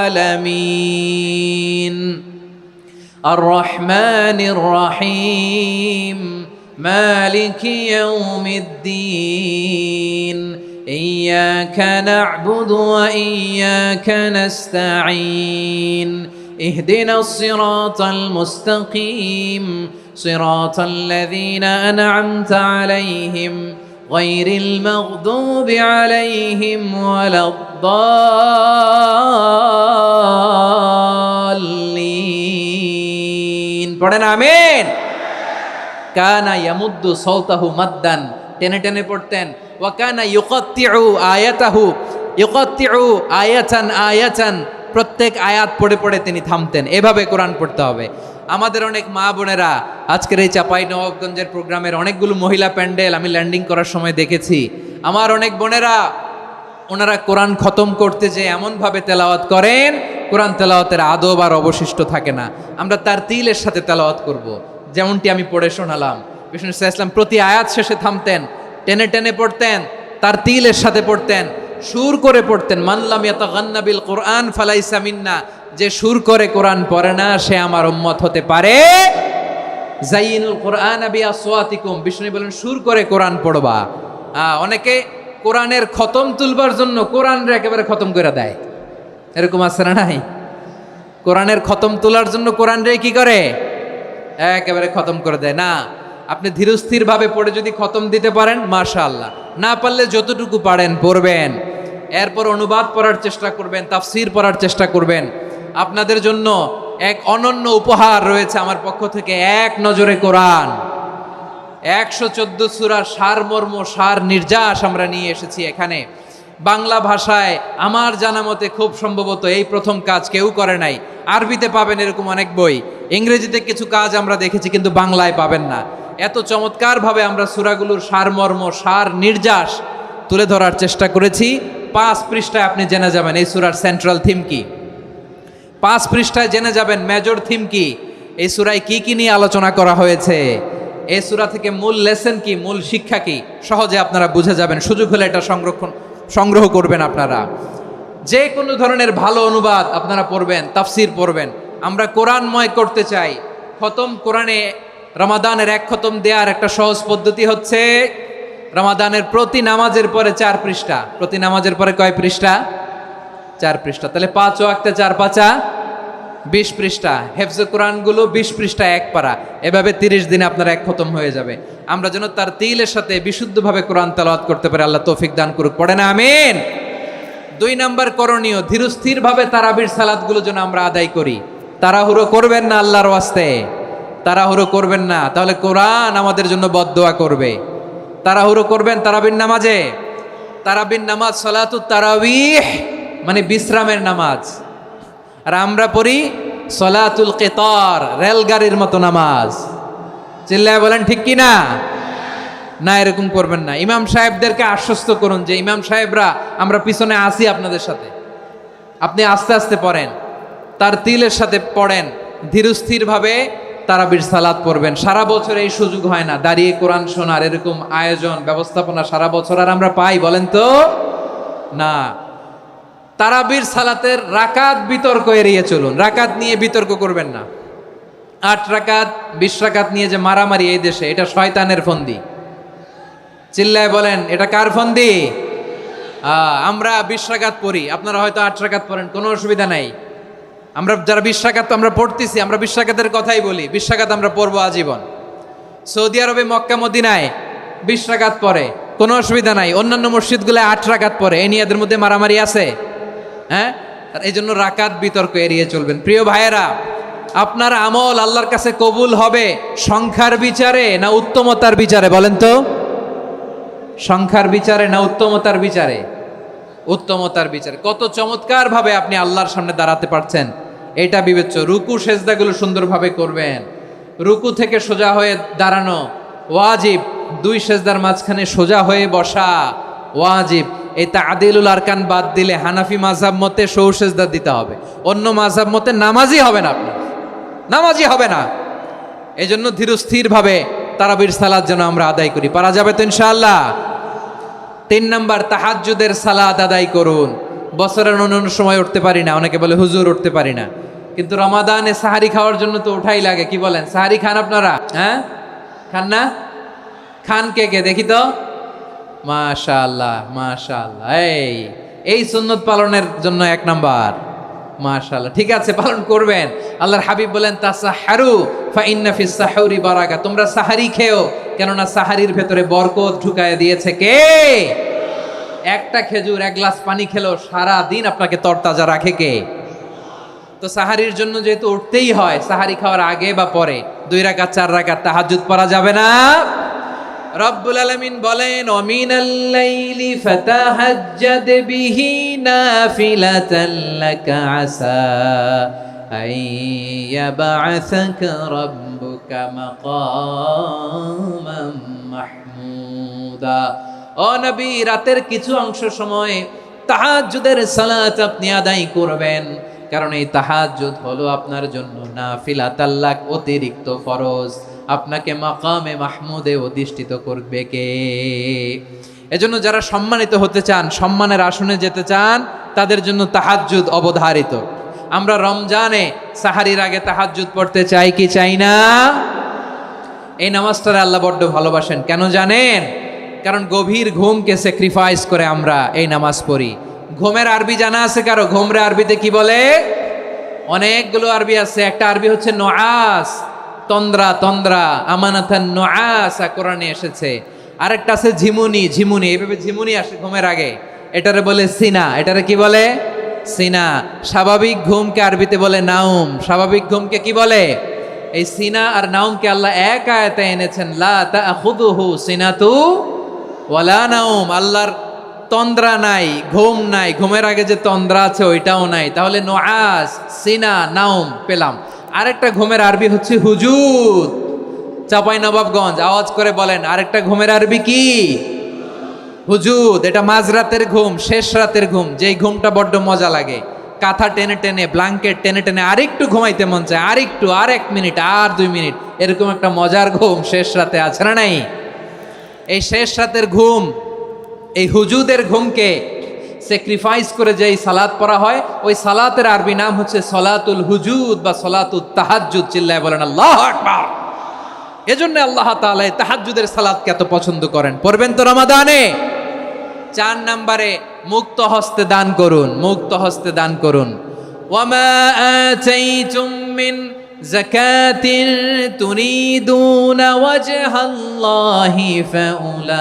আলামিন আর রহমানির রহিম মালিকি ইয়াউমিদ্দিন ইয়্যাকা না'বুদু ওয়া ইয়্যাকা নাস্তাঈন ইহদিনাস সিরাতাল মুস্তাকিম সিরাতাল লাযীনা আন'আমতা আলাইহিম গায়রিল মাগদুবি আলাইহিম ওয়ালাদ-দাল্লিন। পড়েন আমিন। কানা ইয়ামুদ্দু সাওতাহু মাদ্দান, টেনে টেনে পড়তেন। ওয়া কানা ইউকাত্তিউ আয়াতাহু, ইউকাত্তিউ আয়াতান আয়াতান, প্রত্যেক আয়াত পড়ে পড়ে তিনি থামতেন। এভাবে কোরআন পড়তে হবে। আমাদের অনেক মা বোনেরা, আজকের এই চাঁপাইনবাবগঞ্জের প্রোগ্রামের অনেকগুলো মহিলা প্যান্ডেল আমি ল্যান্ডিং করার সময় দেখেছি। আমার অনেক বোনেরা, ওনারা কোরআন খতম করতে যে এমনভাবে তেলাওয়াত করেন, কোরআন তেলাওয়াতের আদব আর অবশিষ্ট থাকে না। আমরা তারতিলের সাথে তেলাওয়াত করব, যেমনটি আমি পড়ে শোনালাম। বিষ্ণু ইসলাম প্রতি আয়াত শেষে থামতেন, টেনে টেনে পড়তেন, তারতিলের সাথে পড়তেন, সুর করে পড়তেন। মানলাম ইয়াতাগান্না বিল কোরআন ফালাইসা মিন্না, যে সুর করে কোরআন পড়ে না সে আমার উম্মত হতে পারে। যাইনুল কোরআন বিআসওয়াতিকুম, বিষ্ণু বলেন সুর করে কোরআন পড়বা। অনেকে কোরআনের খতম তুলবার জন্য কোরআনরে একেবারে খতম করে দেয়, এরকম আছে না নাই? কোরআনের খতম তোলার জন্য কোরআনরে কি করে? একেবারে খতম করে দেয়। না, আপনি ধীরস্থিরভাবে পড়ে যদি খতম দিতে পারেন মাশাআল্লাহ, না পারলে যতটুকু পারেন পড়বেন। এরপর অনুবাদ পড়ার চেষ্টা করবেন, তাফসির পড়ার চেষ্টা করবেন। আপনাদের জন্য এক অনন্য উপহার রয়েছে আমার পক্ষ থেকে, এক নজরে কোরআন। 114 সূরার সারমর্ম, সার নির্যাস আমরা নিয়ে এসেছি এখানে। বাংলা ভাষায় আমার জানা মতে খুব সম্ভবত এই প্রথম কাজ, কেউ করে নাই। আরবিতে পাবেন এরকম অনেক বই, ইংরেজিতে কিছু কাজ আমরা দেখেছি, কিন্তু বাংলায় পাবেন না। এত চমৎকারভাবে আমরা সূরাগুলোর সারমর্ম, সার নির্যাস তুলে ধরার চেষ্টা করেছি। 5 পৃষ্ঠায় আপনি জেনে যাবেন এই সূরার সেন্ট্রাল থিম কি। 5 পৃষ্ঠায় জেনে যাবেন মেজর থিম কি, এই সূরায় কি কি নিয়ে আলোচনা করা হয়েছে। এই সূরা থেকে মূল লেসন কি, মূল শিক্ষা কি সহজে আপনারা বুঝে যাবেন। সুযোগ হলে এটা সংগ্রহ করবেন আপনারা। যে কোনো ধরনের ভালো অনুবাদ আপনারা পড়বেন, তাফসির পড়বেন। আমরা কোরআনময় করতে চাই। খতম কোরআনে রমাদানের এক খতম দেওয়ার একটা সহজ পদ্ধতি হচ্ছে রমাদানের প্রতি নামাজের পরে 4 পৃষ্ঠা। প্রতি নামাজের পরে কয় পৃষ্ঠা? 4 পৃষ্ঠা। তাহলে 5 ওয়াক্তে 4 পাঁচা 20 পৃষ্ঠা। হেফজে কোরআনগুলো 20 পৃষ্ঠা এক পারা। এভাবে 30 দিনে আপনার এক খতম হয়ে যাবে। আমরা যেন তার তিলের সাথে বিশুদ্ধভাবে কোরআন তেলাওয়াত করতে পারি। আল্লাহ তৌফিক দান করুক। পড়ে না আমিন। 2 নাম্বার করণীয়, ধীরস্থিরভাবে তারাবির সালাতগুলো যেন আমরা আদায় করি। তাড়াহুড়ো করবেন না আল্লাহর ওয়াস্তে, তাড়াহুড়ো করবেন না, তাহলে কোরআন আমাদের জন্য বদদোয়া করবে। তাড়াহুড়ো করবেন তারাবির নামাজে। তারাবির নামাজ সালাতুত তারাবিহ মানে বিশ্রামের নামাজ। আর আমরা পড়ি সলাতুল কিতার, রেলগাড়ির মতো নামাজ। চিল্লায় বলেন ঠিক কি না? না, এরকম করবেন না। ইমাম সাহেবদেরকে আশ্বস্ত করুন যে ইমাম সাহেবরা আমরা পিছনে আসি আপনাদের সাথে, আপনি আস্তে আস্তে পড়েন, তার তিলের সাথে পড়েন, ধীরস্থিরভাবে তারাবির সালাত পড়বেন। সারা বছর এই সুযোগ হয় না দাঁড়িয়ে কোরআন শোনার, এরকম আয়োজন ব্যবস্থাপনা সারা বছর আর আমরা পাই বলেন তো? না। তারাবির সালাতের রাকাত বিতর্ক এড়িয়ে চলুন। রাকাত নিয়ে বিতর্ক করবেন না। 8 রাকাত 20 রাকাত নিয়ে যে মারামারি এই দেশে, এটা শয়তানের ফন্দি। চিল্লায় বলেন এটা কার ফন্দি? আমরা 20 রাকাত পড়ি, আপনারা হয়তো 8 রাকাত পড়েন, কোনো অসুবিধা নাই। আমরা যারা 20 রাকাত আমরা পড়তেছি, আমরা 20 রাকাতের কথাই বলি। 20 রাকাত আমরা পড়বো আজীবন। সৌদি আরবে মক্কা মদিনায় 20 রাকাত পড়ে, কোনো অসুবিধা নাই। অন্যান্য মসজিদগুলো 8 রাকাত পড়ে। এই নিয়ে এদের মধ্যে মারামারি আছে? হ্যাঁ। আর এই জন্য রাকাত বিতর্ক এড়িয়ে চলবেন। প্রিয় ভাইয়েরা, আপনার আমল আল্লাহর কাছে কবুল হবে সংখ্যার বিচারে না উত্তমতার বিচারে বলেন তো? সংখ্যার বিচারে না উত্তমতার বিচারে? উত্তমতার বিচারে। কত চমৎকার ভাবে আপনি আল্লাহর সামনে দাঁড়াতে পারছেন এটা বিবেচ্য। রুকু সেজদাগুলো সুন্দরভাবে করবেন। রুকু থেকে সোজা হয়ে দাঁড়ানো ওয়াজিব। 2 সেজদার মাঝখানে সোজা হয়ে বসা ওয়াজিব। এই তাদিলুল আরকান বাদ দিলে হানাফি মাযহাব মতে সৌ সেজদা দিতে হবে। অন্য মাযহাব মতে নামাজই হবে না, আপনার নামাজই হবে না। এই জন্য ধীরস্থিরভাবে তারাবির সালাত যেন আমরা আদায় করি। পারা যাবে তো ইনশাআল্লাহ? 3 নাম্বার, তাহাজ্জুদের সালাত আদায় করুন। বছরের অন্য সময় উঠতে পারি না, অনেকে বলে হুজুর উঠতে পারি না, কিন্তু রমাদানে সাহারি খাওয়ার জন্য তো ওঠাই লাগে। কি বলেন? সাহারি খান আপনারা? হ্যাঁ, খান না? খান কে কে দেখি তো? মাশাআল্লাহ মাশাআল্লাহ। এই সুন্নত পালনের জন্য 1 নাম্বার। মাশাআল্লাহ, ঠিক আছে, পালন করবেন। আল্লাহর হাবিব বলেন তাসাহারু ফা ইন্না ফিস সাহুরি বারাকা, তোমরা সাহারি খেও, কেননা সাহারির ভেতরে বরকত ঢুকায় দিয়েছে কে? একটা খেজুর 1 গ্লাস পানি খেলো সারা দিন আপনাকে তরতাজা রাখে কে? তো সাহারির জন্য যেহেতু উঠতেই হয়, সাহারি খাওয়ার আগে বা পরে 2 রাকাত 4 রাকাত তাহাজ্জুদ পড়া যাবে না? রব্বুল আলামিন বলেন ওয়ামিনাল লাইলি ফাতাহাজ্জাদ বিহি নাফিলাতান লাকা আসা আইয়াবআসাকা রাব্বুকা মাকামান মাহমুদা। ও নবী, রাতের কিছু অংশ সময় তাহাজ্জুদের সালাত আপনি আদায় করবেন, কারণ এই তাহাজ্জুদ হলো আপনার জন্য নাফিলাতাল লাক, অতিরিক্ত ফরজ। আপনাকে মাকামে মাহমুদে অধিষ্ঠিত করবে কে? এজন্য যারা সম্মানিত হতে চান, সম্মানের আসনে যেতে চান, তাদের জন্য তাহাজ্জুদ অবধারিত। আমরা রমজানে সাহারির আগে তাহাজ্জুদ পড়তে চাই কি চাই না? এই নামাজটারে আল্লাহ বড্ড ভালোবাসেন। কেন জানেন? কারণ গভীর ঘুমকে স্যাক্রিফাইস করে আমরা এই নামাজ পড়ি। ঘুমের আরবি জানা আছে কারো? ঘুমরে আরবিতে কি বলে? অনেকগুলো আরবি আছে। একটা আরবি হচ্ছে নুআস, তন্দ্রা, তন্দ্রা, আমানাতান নুআসা কোরআনে এসেছে। আরেকটা আছে ঝিমুনি, ঝিমুনি, এইভাবে ঝিমুনি আসে ঘুমের আগে, এটারে বলে সিনা। এটারে কি বলে? সিনা। স্বাভাবিক ঘুমকে আরবিতে বলে নাউম। স্বাভাবিক ঘুমকে কি বলে? এই সিনা আর নাউমকে আল্লাহ এক আয়াতে এনেছেন, লা তাখুযুহু সিনাতু ওয়ালা নাউম। আল্লাহর তন্দ্রা নাই, ঘুম নাই। ঘুমের আগে যে তন্দ্রা আছে ওইটাও নাই। তাহলে নুআস, সিনা, নাউম পেলাম। আরেকটা ঘুমের আরবি হচ্ছে হুজুদ। চাঁপাইনবাবগঞ্জ আওয়াজ করে বলেন, আরেকটা ঘুমের আরবি কি? হুজুদ। এটা মাঝরাতের ঘুম, শেষ রাতের ঘুম, যেই ঘুমটা বড্ড মজা লাগে। কাঁথা টেনে টেনে, ব্ল্যাঙ্কেট টেনে টেনে আরেকটু ঘুমাইতে মন চায়, আরেকটু, আর 1 মিনিট, আর 2 মিনিট, এরকম একটা মজার ঘুম শেষ রাতে আছে না নাই? এই শেষ রাতের ঘুম, এই হুজুদের ঘুমকে স্যাক্রিফাইস করে যেই সালাত পড়া হয়, ওই সালাতের আরবি নাম হচ্ছে সলাতুল হুজুদ বা সলাতুত তাহাজ্জুদ। চিল্লায় বলেন আল্লাহু আকবার। এজন্য আল্লাহ তাআলা এই তাহাজ্জুদের সালাতকে এত পছন্দ করেন। পড়বেন তো রমাদানে। 4 নম্বরে মুক্ত হস্তে দান করুন, মুক্ত হস্তে দান করুন। ওয়ামা আতাইতুম মিন যাকাতিন তুরিদুনা ওয়াজহাল্লাহি ফাউলাইকা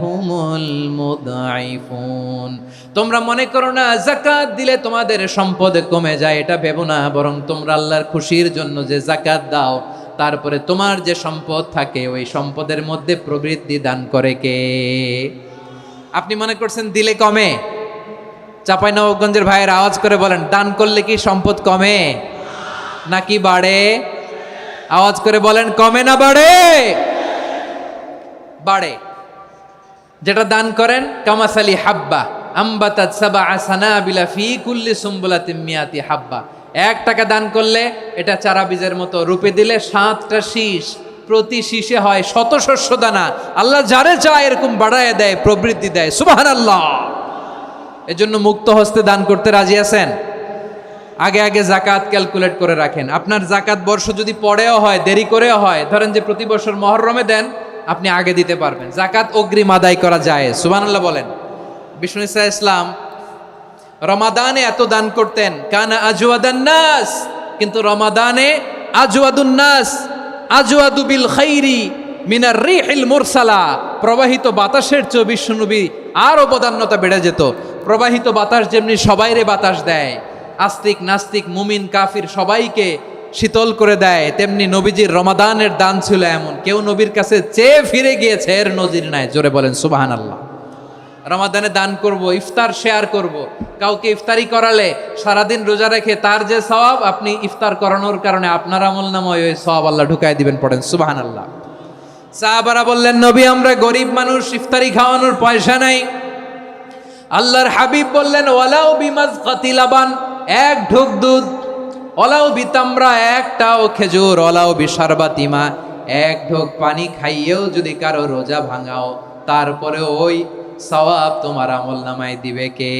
হুমুল মুদঈফুন। তোমরা মনে করো না যাকাত দিলে তোমাদের সম্পদ কমে যায়, এটা ভেবো না, বরং তোমরা আল্লাহর খুশির জন্য যে যাকাত দাও, তারপরে তোমার যে সম্পদ থাকে ওই সম্পদের মধ্যে প্রবৃদ্ধি দান করে কে? আপনি মনে করছেন দিলে কমে? চাঁপাইনবাবগঞ্জের ভাইয়ের আওয়াজ করে বলেন, দান করলে কি সম্পদ কমে নাকি বাড়ে? আওয়াজ করে বলেন, কমে না বাড়ে? বাড়ে। যেটা দান করেন, কামাসালি হাব্বা আম্বাতাত সাবআ সানাবিলা ফি কুল্লি সুম্বুলাতিন মিয়াতি হাব্বা। 1 টাকা দান করলে এটা চারা বীজের মতো, রূপে দিলে 7টা শীষ, প্রতি শীষে হয় 100 শস্য দানা। আল্লাহ যারে চায় এরকম বাড়ায় দেয়, প্রবৃদ্ধি দেয়। সুবহানাল্লাহ। এজন্য মুক্ত হস্তে দান করতে রাজি আছেন? আগে আগে জাকাত ক্যালকুলেট করে রাখেন। আপনার জাকাত বর্ষ যদি পরেও হয়, দেরি করেও হয়, ধরেন যে প্রতি বছর মুহররমে দেন, আপনি আগে দিতে পারবেন। জাকাত অগ্রিম আদায় করা যায়। সুবহানাল্লাহ বলেন। বিষ্ণু ঈসা ইসলাম রমাদানে এত দান করতেন, কানা আজওয়াদান নাস, কিন্তু রমাদানে আজওয়াদুন নাস আজওয়াদু বিল খাইরি মিনার রিহিল মুরসালা। প্রবাহিত বাতাসের চেয়ে বিশ্বনবী আরো বদান্যতা বেড়ে যেত। প্রবাহিত বাতাস যেমনি সবাইরে বাতাস দেয়, আস্তিক নাস্তিক মুমিন কাফির সবাইকে শীতল করে দেয়, তেমনি নবীজির রমাদানের দান ছিল এমন, কেউ নবীর কাছে চেয়ে ফিরে গিয়েছে এর নজির নাই। জোরে বলেন সুবহানাল্লাহ। রমাদানে দান করব, ইফতার শেয়ার করব। কাউকে ইফতারি করালে সারাদিন রোজা রেখে তার যে সওয়াব, আপনি ইফতার করানোর কারণে আপনার আমলনামায় ওই সওয়াব আল্লাহ ঢুকাই দিবেন। পড়েন সুবহানাল্লাহ। সাহাবারা বললেন, নবী আমরা গরিব মানুষ, ইফতারি খাওয়ানোর পয়সা নাই। আল্লাহর হাবিব বললেন, ওয়ালাউ বিমাজকাতি লাবান, 1 ঢোক দুধ, ওয়ালাউ বিতামরা, 1টাও খেজুর, ওয়ালাউ বিশারবাতিমা, 1 ঢোক পানি খাইয়েও যদি কারো রোজা ভাঙাও, তারপরে ওই সওয়াব তোমার আমলনামায় দিবে কে?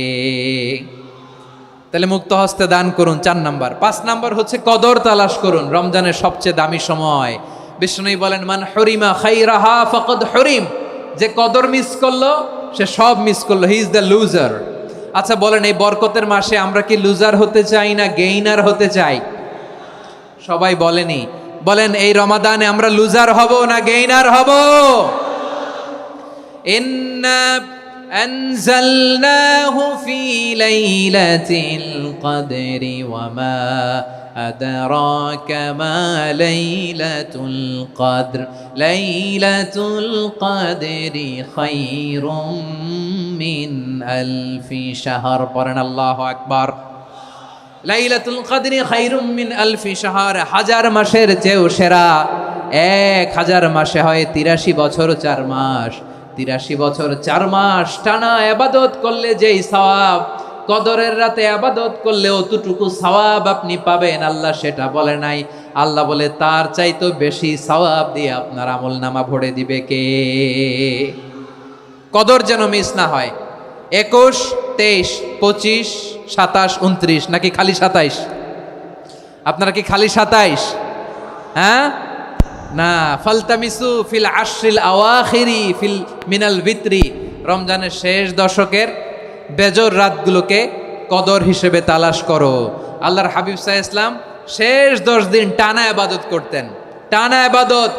তাহলে মুক্ত হস্তে দান করুন, 4 নাম্বার। 5 নাম্বার হচ্ছে কদর তালাশ করুন। রমজানের সবচেয়ে দামি সময়। বিষ্ণু বলেন, মান হরিমা খাইরাহা ফাকাদ হরিম। যে কদর মিস করলো সে সব মিস করলো, হি ইজ দ্য লুজার। আচ্ছা বলেন, এই বরকতের মাসে আমরা কি লুজার হতে চাই না গেইনার হতে চাই? সবাই বলেনি। বলেন, এই রমাদানে আমরা লুজার হব না গেইনার হব? ইন্না আনজালনাহু ফি লাইলাতিল কদরি ওয়া মা আদরাকা মা লাইলাতুল কদর লাইলাতুল কদরি খায়রুম মিন আলফি শাহর। পড়েন আল্লাহু আকবার। লাইলাতুল কদরি খায়রুম মিন আলফি শাহর, 1000 মাসের চেয়েও সেরা। 1000 মাসে হয় 83 বছর 4 মাস। 83 বছর 4 মাস টানা ইবাদত করলে যেই সওয়াব, কদরের রাতে ইবাদত করলে অতটুকু সওয়াব আপনি পাবেন, আল্লাহ সেটা বলে নাই। আল্লাহ বলে তার চাইতো বেশি সওয়াব দিয়ে আপনার আমলনামা ভরে দিবে কে? কদর যেন মিস না হয়। 21, 23, 25, 27, 29 নাকি খালি 27? আপনারা কি খালি 27? হ্যাঁ না, ফালতামিসু ফিল আশরিল আওয়াখিরি ফিল মিনাল ভিতরি। রমজানের শেষ দশকের বেজর রাতগুলোকে কদর হিসেবে তালাশ করো। আল্লাহর হাবিব সাল্লাল্লাহু আলাইহি ওয়াসাল্লাম শেষ 10 দিন টানা ইবাদত করতেন, টানা ইবাদত।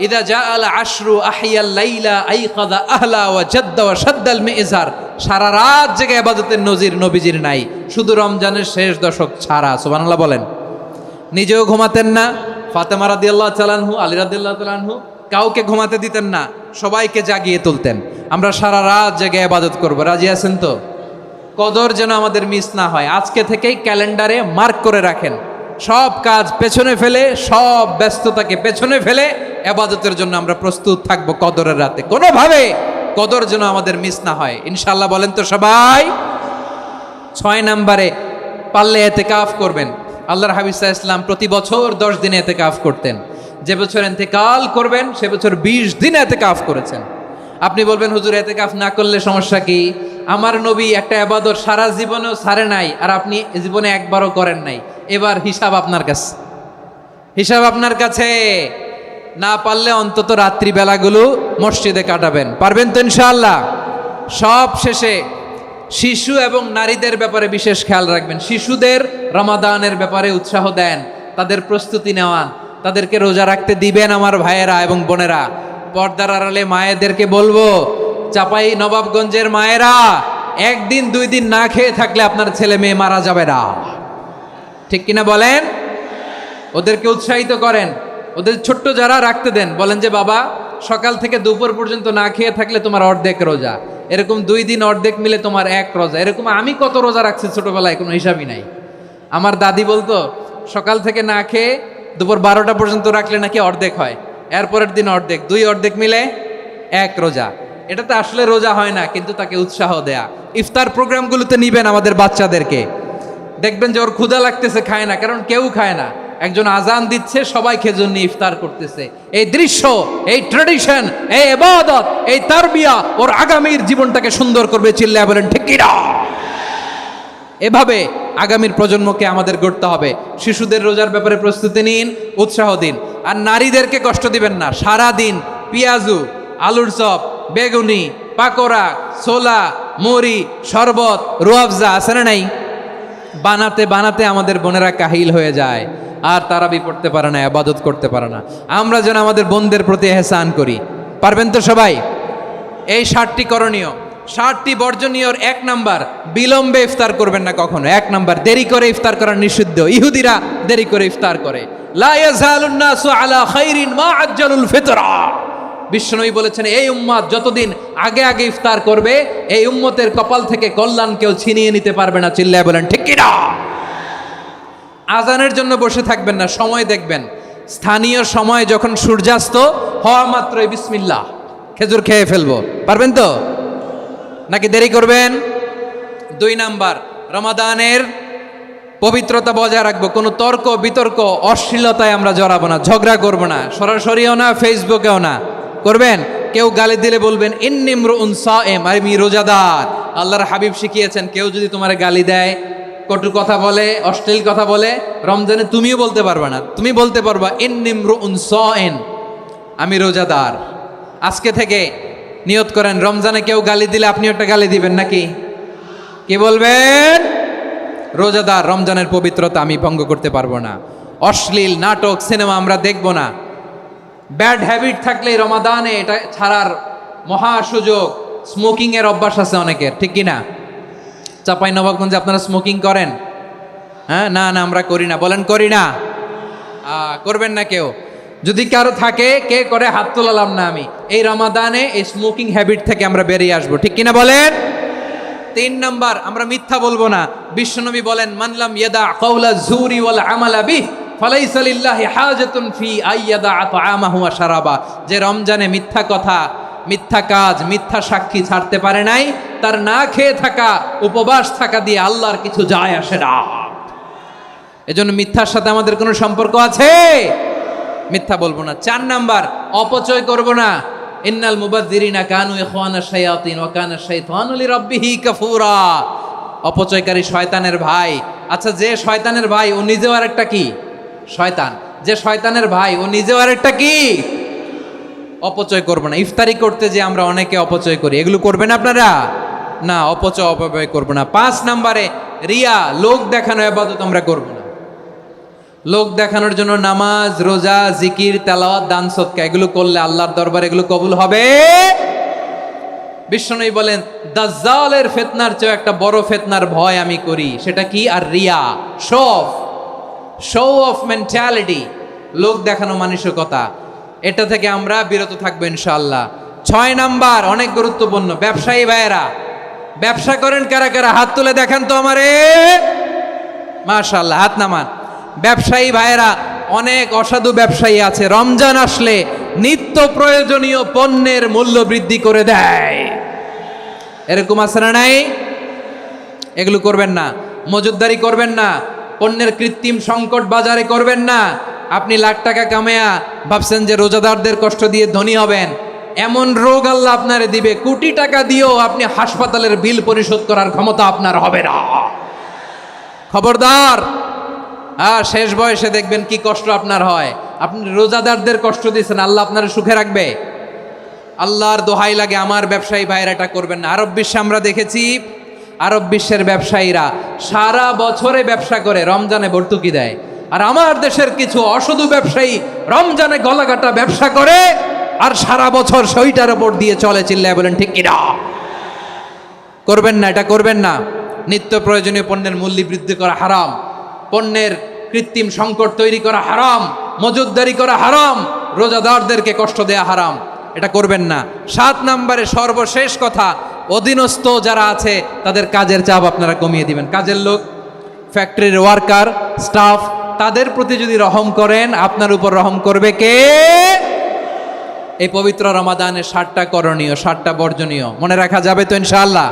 ইদা জাআল আশরু আহিয়াল লাইলা আইকাযা আহলা ওয়া জাদ্দা ওয়া শাদ্দাল মিজার। সারা রাত জেগে ইবাদতের নজির নবীজির নাই, শুধু রমজানের শেষ দশক ছাড়া। সুবহানাল্লাহ বলেন। নিজেও ঘুমাতেন না। ফাতেমা রাদিয়াল্লাহু তাআলা আনহু, আলী রাদিয়াল্লাহু তাআলা আনহু কাউকে ঘুমাতে দিতেন না, সবাইকে জাগিয়ে তুলতেন। আমরা সারা রাত জেগে ইবাদত করব। রাজি আছেন তো? কদর যেন আমাদের মিস না হয়। আজকে থেকেই ক্যালেন্ডারে মার্ক করে রাখেন। সব কাজ পেছনে ফেলে, সব ব্যস্ততাকে পেছনে ফেলে ইবাদতের জন্য আমরা প্রস্তুত থাকবো কদরের রাতে। কোনোভাবে কদর যেন আমাদের মিস না হয়, ইনশাআল্লাহ। বলেন তো সবাই? 6 নম্বরে পারলে এতেকাফ করবেন। আল্লাহর হাবিব সাল্লাল্লাহু আলাইহি ওয়াসাল্লাম প্রতি বছর 10 দিনে এতেকাফ করতেন। যে বছর ইন্তেকাল করবেন সে বছর 20 দিন এতেকাফ করেছেন। আপনি বলবেন হুজুর এতেকাফ না করলে সমস্যা কি? আমার নবী একটা ইবাদত সারা জীবনেও ছাড়ে নাই, আর আপনি জীবনে একবারও করেন নাই। এবার হিসাব আপনার কাছে, হিসাব আপনার কাছে। না পারলে অন্তত রাত্রি বেলাগুলো মসজিদে কাটাবেন, পারবেন তো ইনশাআল্লাহ? সব শেষে শিশু এবং নারীদের ব্যাপারে বিশেষ খেয়াল রাখবেন। শিশুদের রমাদানের ব্যাপারে উৎসাহ দেন, তাদের প্রস্তুতি নেওয়ান, তাদেরকে রোজা রাখতে দিবেন। আমার ভাইয়েরা এবং বোনেরা, পর্দার আড়ালে মায়েদেরকে বলবো, চাপাই নবাবগঞ্জের মায়েরা, 1 দিন 2 দিন না খেয়ে থাকলে আপনার ছেলে মেয়ে মারা যাবে না, ঠিক কিনা বলেন? ওদেরকে উৎসাহিত করেন, ওদের ছোট্ট যারা রাখতে দেন, বলেন যে বাবা সকাল থেকে দুপুর পর্যন্ত না খেয়ে থাকলে তোমার অর্ধেক রোজা, এরকম 2 দিন অর্ধেক মিলে তোমার 1 রোজা। এরকম আমি কত রোজা রাখছি ছোটবেলায় কোনো হিসাবই নাই। আমার দাদি বলতো সকাল থেকে না খেয়ে দুপুর 12টা পর্যন্ত রাখলে নাকি অর্ধেক হয়, এরপরের দিন অর্ধেক, 2 অর্ধেক মিলে 1 রোজা। এটা তো আসলে রোজা হয় না, কিন্তু তাকে উৎসাহ দেয়া। ইফতার প্রোগ্রামগুলোতে নিবেন আমাদের বাচ্চাদেরকে, দেখবেন যে ওর ক্ষুধা লাগতেছে, খায় না, কারণ কেউ খায় না। একজন আজান দিচ্ছে, সবাই খেজুর নিয়ে ইফতার করতেছে। এই দৃশ্য, এই ট্র্যাডিশন, এই ইবাদত, এই তারবিয়া ওর আগামীর জীবনটাকে সুন্দর করবে। চিল্লায়া বলেন ঠিক কি না? এভাবে আগামীর প্রজন্মকে আমাদের গড়তে হবে। শিশুদের রোজার ব্যাপারে প্রস্তুতি নিন, উৎসাহ দিন। আর নারীদেরকে কষ্ট দিবেন না। সারা দিন পেঁয়াজু, আলুর চপ, বেগুনি, পাকোড়া, ছোলা, মুড়ি, শরবত, রুয়াবজা আছে না নাই, বানাতে বানাতে আমাদের বোনেরা কাহিল হয়ে যায়, আর তারাবি পড়তে পারে না, ইবাদত করতে পারে না। আমরা যেন আমাদের বোনদের প্রতি ইহসান করি, পারবেন তো সবাই? এই 7টি করণীয়, 7টি বর্জনীয়র 1 নাম্বার, বিলম্বে ইফতার করবেন না কখনো। 1 নাম্বার, দেরি করে ইফতার করা নিষিদ্ধ। ইহুদিরা দেরি করে ইফতার করে। লা ইয়াজালুন নাসু আলা খাইরিন মা আজ্জালুল ফিতরা। বিশ্বনবী বলেছেন এই উম্মত যতদিন আগে আগে ইফতার করবে, এই উম্মতের কপাল থেকে কল্যাণ কেউ ছিনিয়ে নিতে পারবে না। চিল্লায় বলেন ঠিক কি না? আজানের জন্য বসে থাকবেন না, সময় দেখবেন। স্থানীয় সময় যখন সূর্যাস্ত হওয়া মাত্রই বিসমিল্লাহ, খেজুর খেয়ে ফেলবো, পারবেন তো? নাকি দেরি করবেন? 2 নাম্বার, রমাদানের পবিত্রতা বজায় রাখবো। কোনো তর্ক বিতর্ক অশ্লীলতায় আমরা জড়াবো না, ঝগড়া করবো না, সরাসরিও না, ফেসবুকেও না। করবেন কেউ গালি দিলে বলবেন ইন্নিমরুন সায়েম, আমি রোজাদার। আল্লাহর হাবিব শিখিয়েছেন কেউ যদি তোমার গালি দেয়, কটু কথা বলে, অশ্লীল কথা বলে, রমজানে তুমিও বলতে পারবা না। তুমি বলতে পারবা ইন্নিমরুন সায়েম, আমি রোজাদার। আজকে থেকে নিয়ত করেন, রমজানে কেউ গালি দিলে আপনি একটা গালি দিবেন নাকি? কি বলবেন? রোজাদার, রমজানের পবিত্রতা আমি ভঙ্গ করতে পারবো না। অশ্লীল নাটক, সিনেমা আমরা দেখব না। ব্যাড হ্যাবিট থাকলে রমাদানে এটা ছাড়ার মহা সুযোগ। স্মোকিং এর অভ্যাস আছে অনেকের, ঠিক কি না? চাপাই নবাবগঞ্জে আপনারা স্মোকিং করেন? হ্যাঁ, না না আমরা করি না। বলেন করি না? করবেন না কেউ? যদি কারো থাকে, কে করে হাত তোলালাম না আমি। এই রমাদানে এই স্মোকিং হ্যাবিট থেকে আমরা বেরিয়ে আসবো, ঠিক কিনা বলেন? 3 নাম্বার, আমরা মিথ্যা বলবো না। বিশ্বনবী বলেন মানলাম ইয়াদা কাওলা যুরি ওয়াল আমালা বিহি ফালাইসা লিল্লাহি হাজাতুন ফি আইয়াদা তাআমাহু ওয়া শারাবা। যে রমজানে মিথ্যা কথা, মিথ্যা কাজ, মিথ্যা সাক্ষী ছাড়তে পারে নাই, তার না খেয়ে থাকা, উপবাস থাকা দিয়ে আল্লাহর কিছু যায় আসে না। এজন্য মিথ্যার সাথে আমাদের কোনো সম্পর্ক আছে? মিথ্যা বলবো না। 4 নাম্বার, অপচয় করব না। ইন্নাল মুবাযযিরিনা কানু ইখওয়ানা শায়াতিন ওয়া কানা শাইতানু লিরাব্বিহি কাফুরা। অপচয়কারী শয়তানের ভাই। আচ্ছা, যে শয়তানের ভাই ও নিজেও আরেকটা কি? শয়তান। যে শয়তানের ভাই ও নিজেও আরেকটা কি? অপচয় করব না। ইফতারি করতে যে আমরা অনেকে অপচয় করি, এগুলো করবেন আপনারা? না, অপচয় অপব্যয় করব না। 5 নাম্বারে, রিয়া, লোক দেখানো ইবাদত আমরা করব না। লোক দেখানোর জন্য নামাজ, রোজা, জিকির, তেলাওয়াত, দান, সদকা এগুলো করলে আল্লাহর দরবারে এগুলো কবুল হবে? বিশ্বনবী বলেন দাজ্জালের ফিতনার চেয়ে একটা বড় ফিতনার ভয় আমি করি, সেটা কি? আর রিয়া, শো অফ মেন্টালিটি, লোক দেখানো মানসিকতা। এটা থেকে আমরা বিরত থাকবো ইনশাআল্লাহ। 6 নাম্বার, অনেক গুরুত্বপূর্ণ। ব্যবসায়ী ভাইয়েরা, ব্যবসা করেন কারা কারা? হাত তুলে দেখান তো আমারে। মাশাআল্লাহ, হাত নামান। ব্যবসায়ী ভাইয়েরা, অনেক অসাধু ব্যবসায়ী আছে, রমজান আসলে নিত্য প্রয়োজনীয় পণ্যের মূল্য বৃদ্ধি করে দেয়। এরকম আছে না নাই? এগুলো করবেন না। মজুতদারি করবেন না। পণ্যের কৃত্রিম সংকট বাজারে করবেন না। আপনি লাখ টাকা কামায়া ভাবছেন যে রোজাদারদের কষ্ট দিয়ে ধনী হবেন, এমন রোগ আল্লাহ আপনারে দিবে, কোটি টাকা দিয়েও আপনি হাসপাতালের বিল পরিশোধ করার ক্ষমতা আপনার হবে না। খবরদার। শেষ বয়সে দেখবেন কি কষ্ট আপনার হয়। আপনি রোজাদারদের কষ্ট দিয়েছেন, আল্লাহ আপনার সুখে রাখবে? আল্লাহর দোহাই লাগে, আমার ব্যবসায়ী ভাইয়েরা এটা করবেন না। আরব বিশ্বে আমরা দেখেছি, আরব বিশ্বের ব্যবসায়ীরা সারা বছরে ব্যবসা করে, রমজানে ভর্তুকি দেয়। আর আমার দেশের কিছু অসাধু ব্যবসায়ী রমজানে গলাকাটা ব্যবসা করে আর সারা বছর সেইটার ওপর দিয়ে চলে। চিল্লায় বলেন ঠিক কিনা? করবেন না, এটা করবেন না। নিত্য প্রয়োজনীয় পণ্যের মূল্য বৃদ্ধি করা হারাম, পণ্যের কৃত্রিম সংকট তৈরি করা হারাম, মজুতদারি করা হারাম, রোজাদারদেরকে কষ্ট দেয়া হারাম, এটা করবেন না। 7 নম্বরে সর্বশেষ কথা, অধীনস্থ যারা আছে তাদের কাজের চাপ আপনারা কমিয়ে দিবেন। কাজের লোক, ফ্যাক্টরির ওয়ার্কার, স্টাফ, তাদের প্রতি যদি রহম করেন, আপনার উপর রহম করবে কে? এই পবিত্র রমাদানের 7টা করণীয়, 7টা বর্জনীয় মনে রাখা যাবে তো ইনশাআল্লাহ?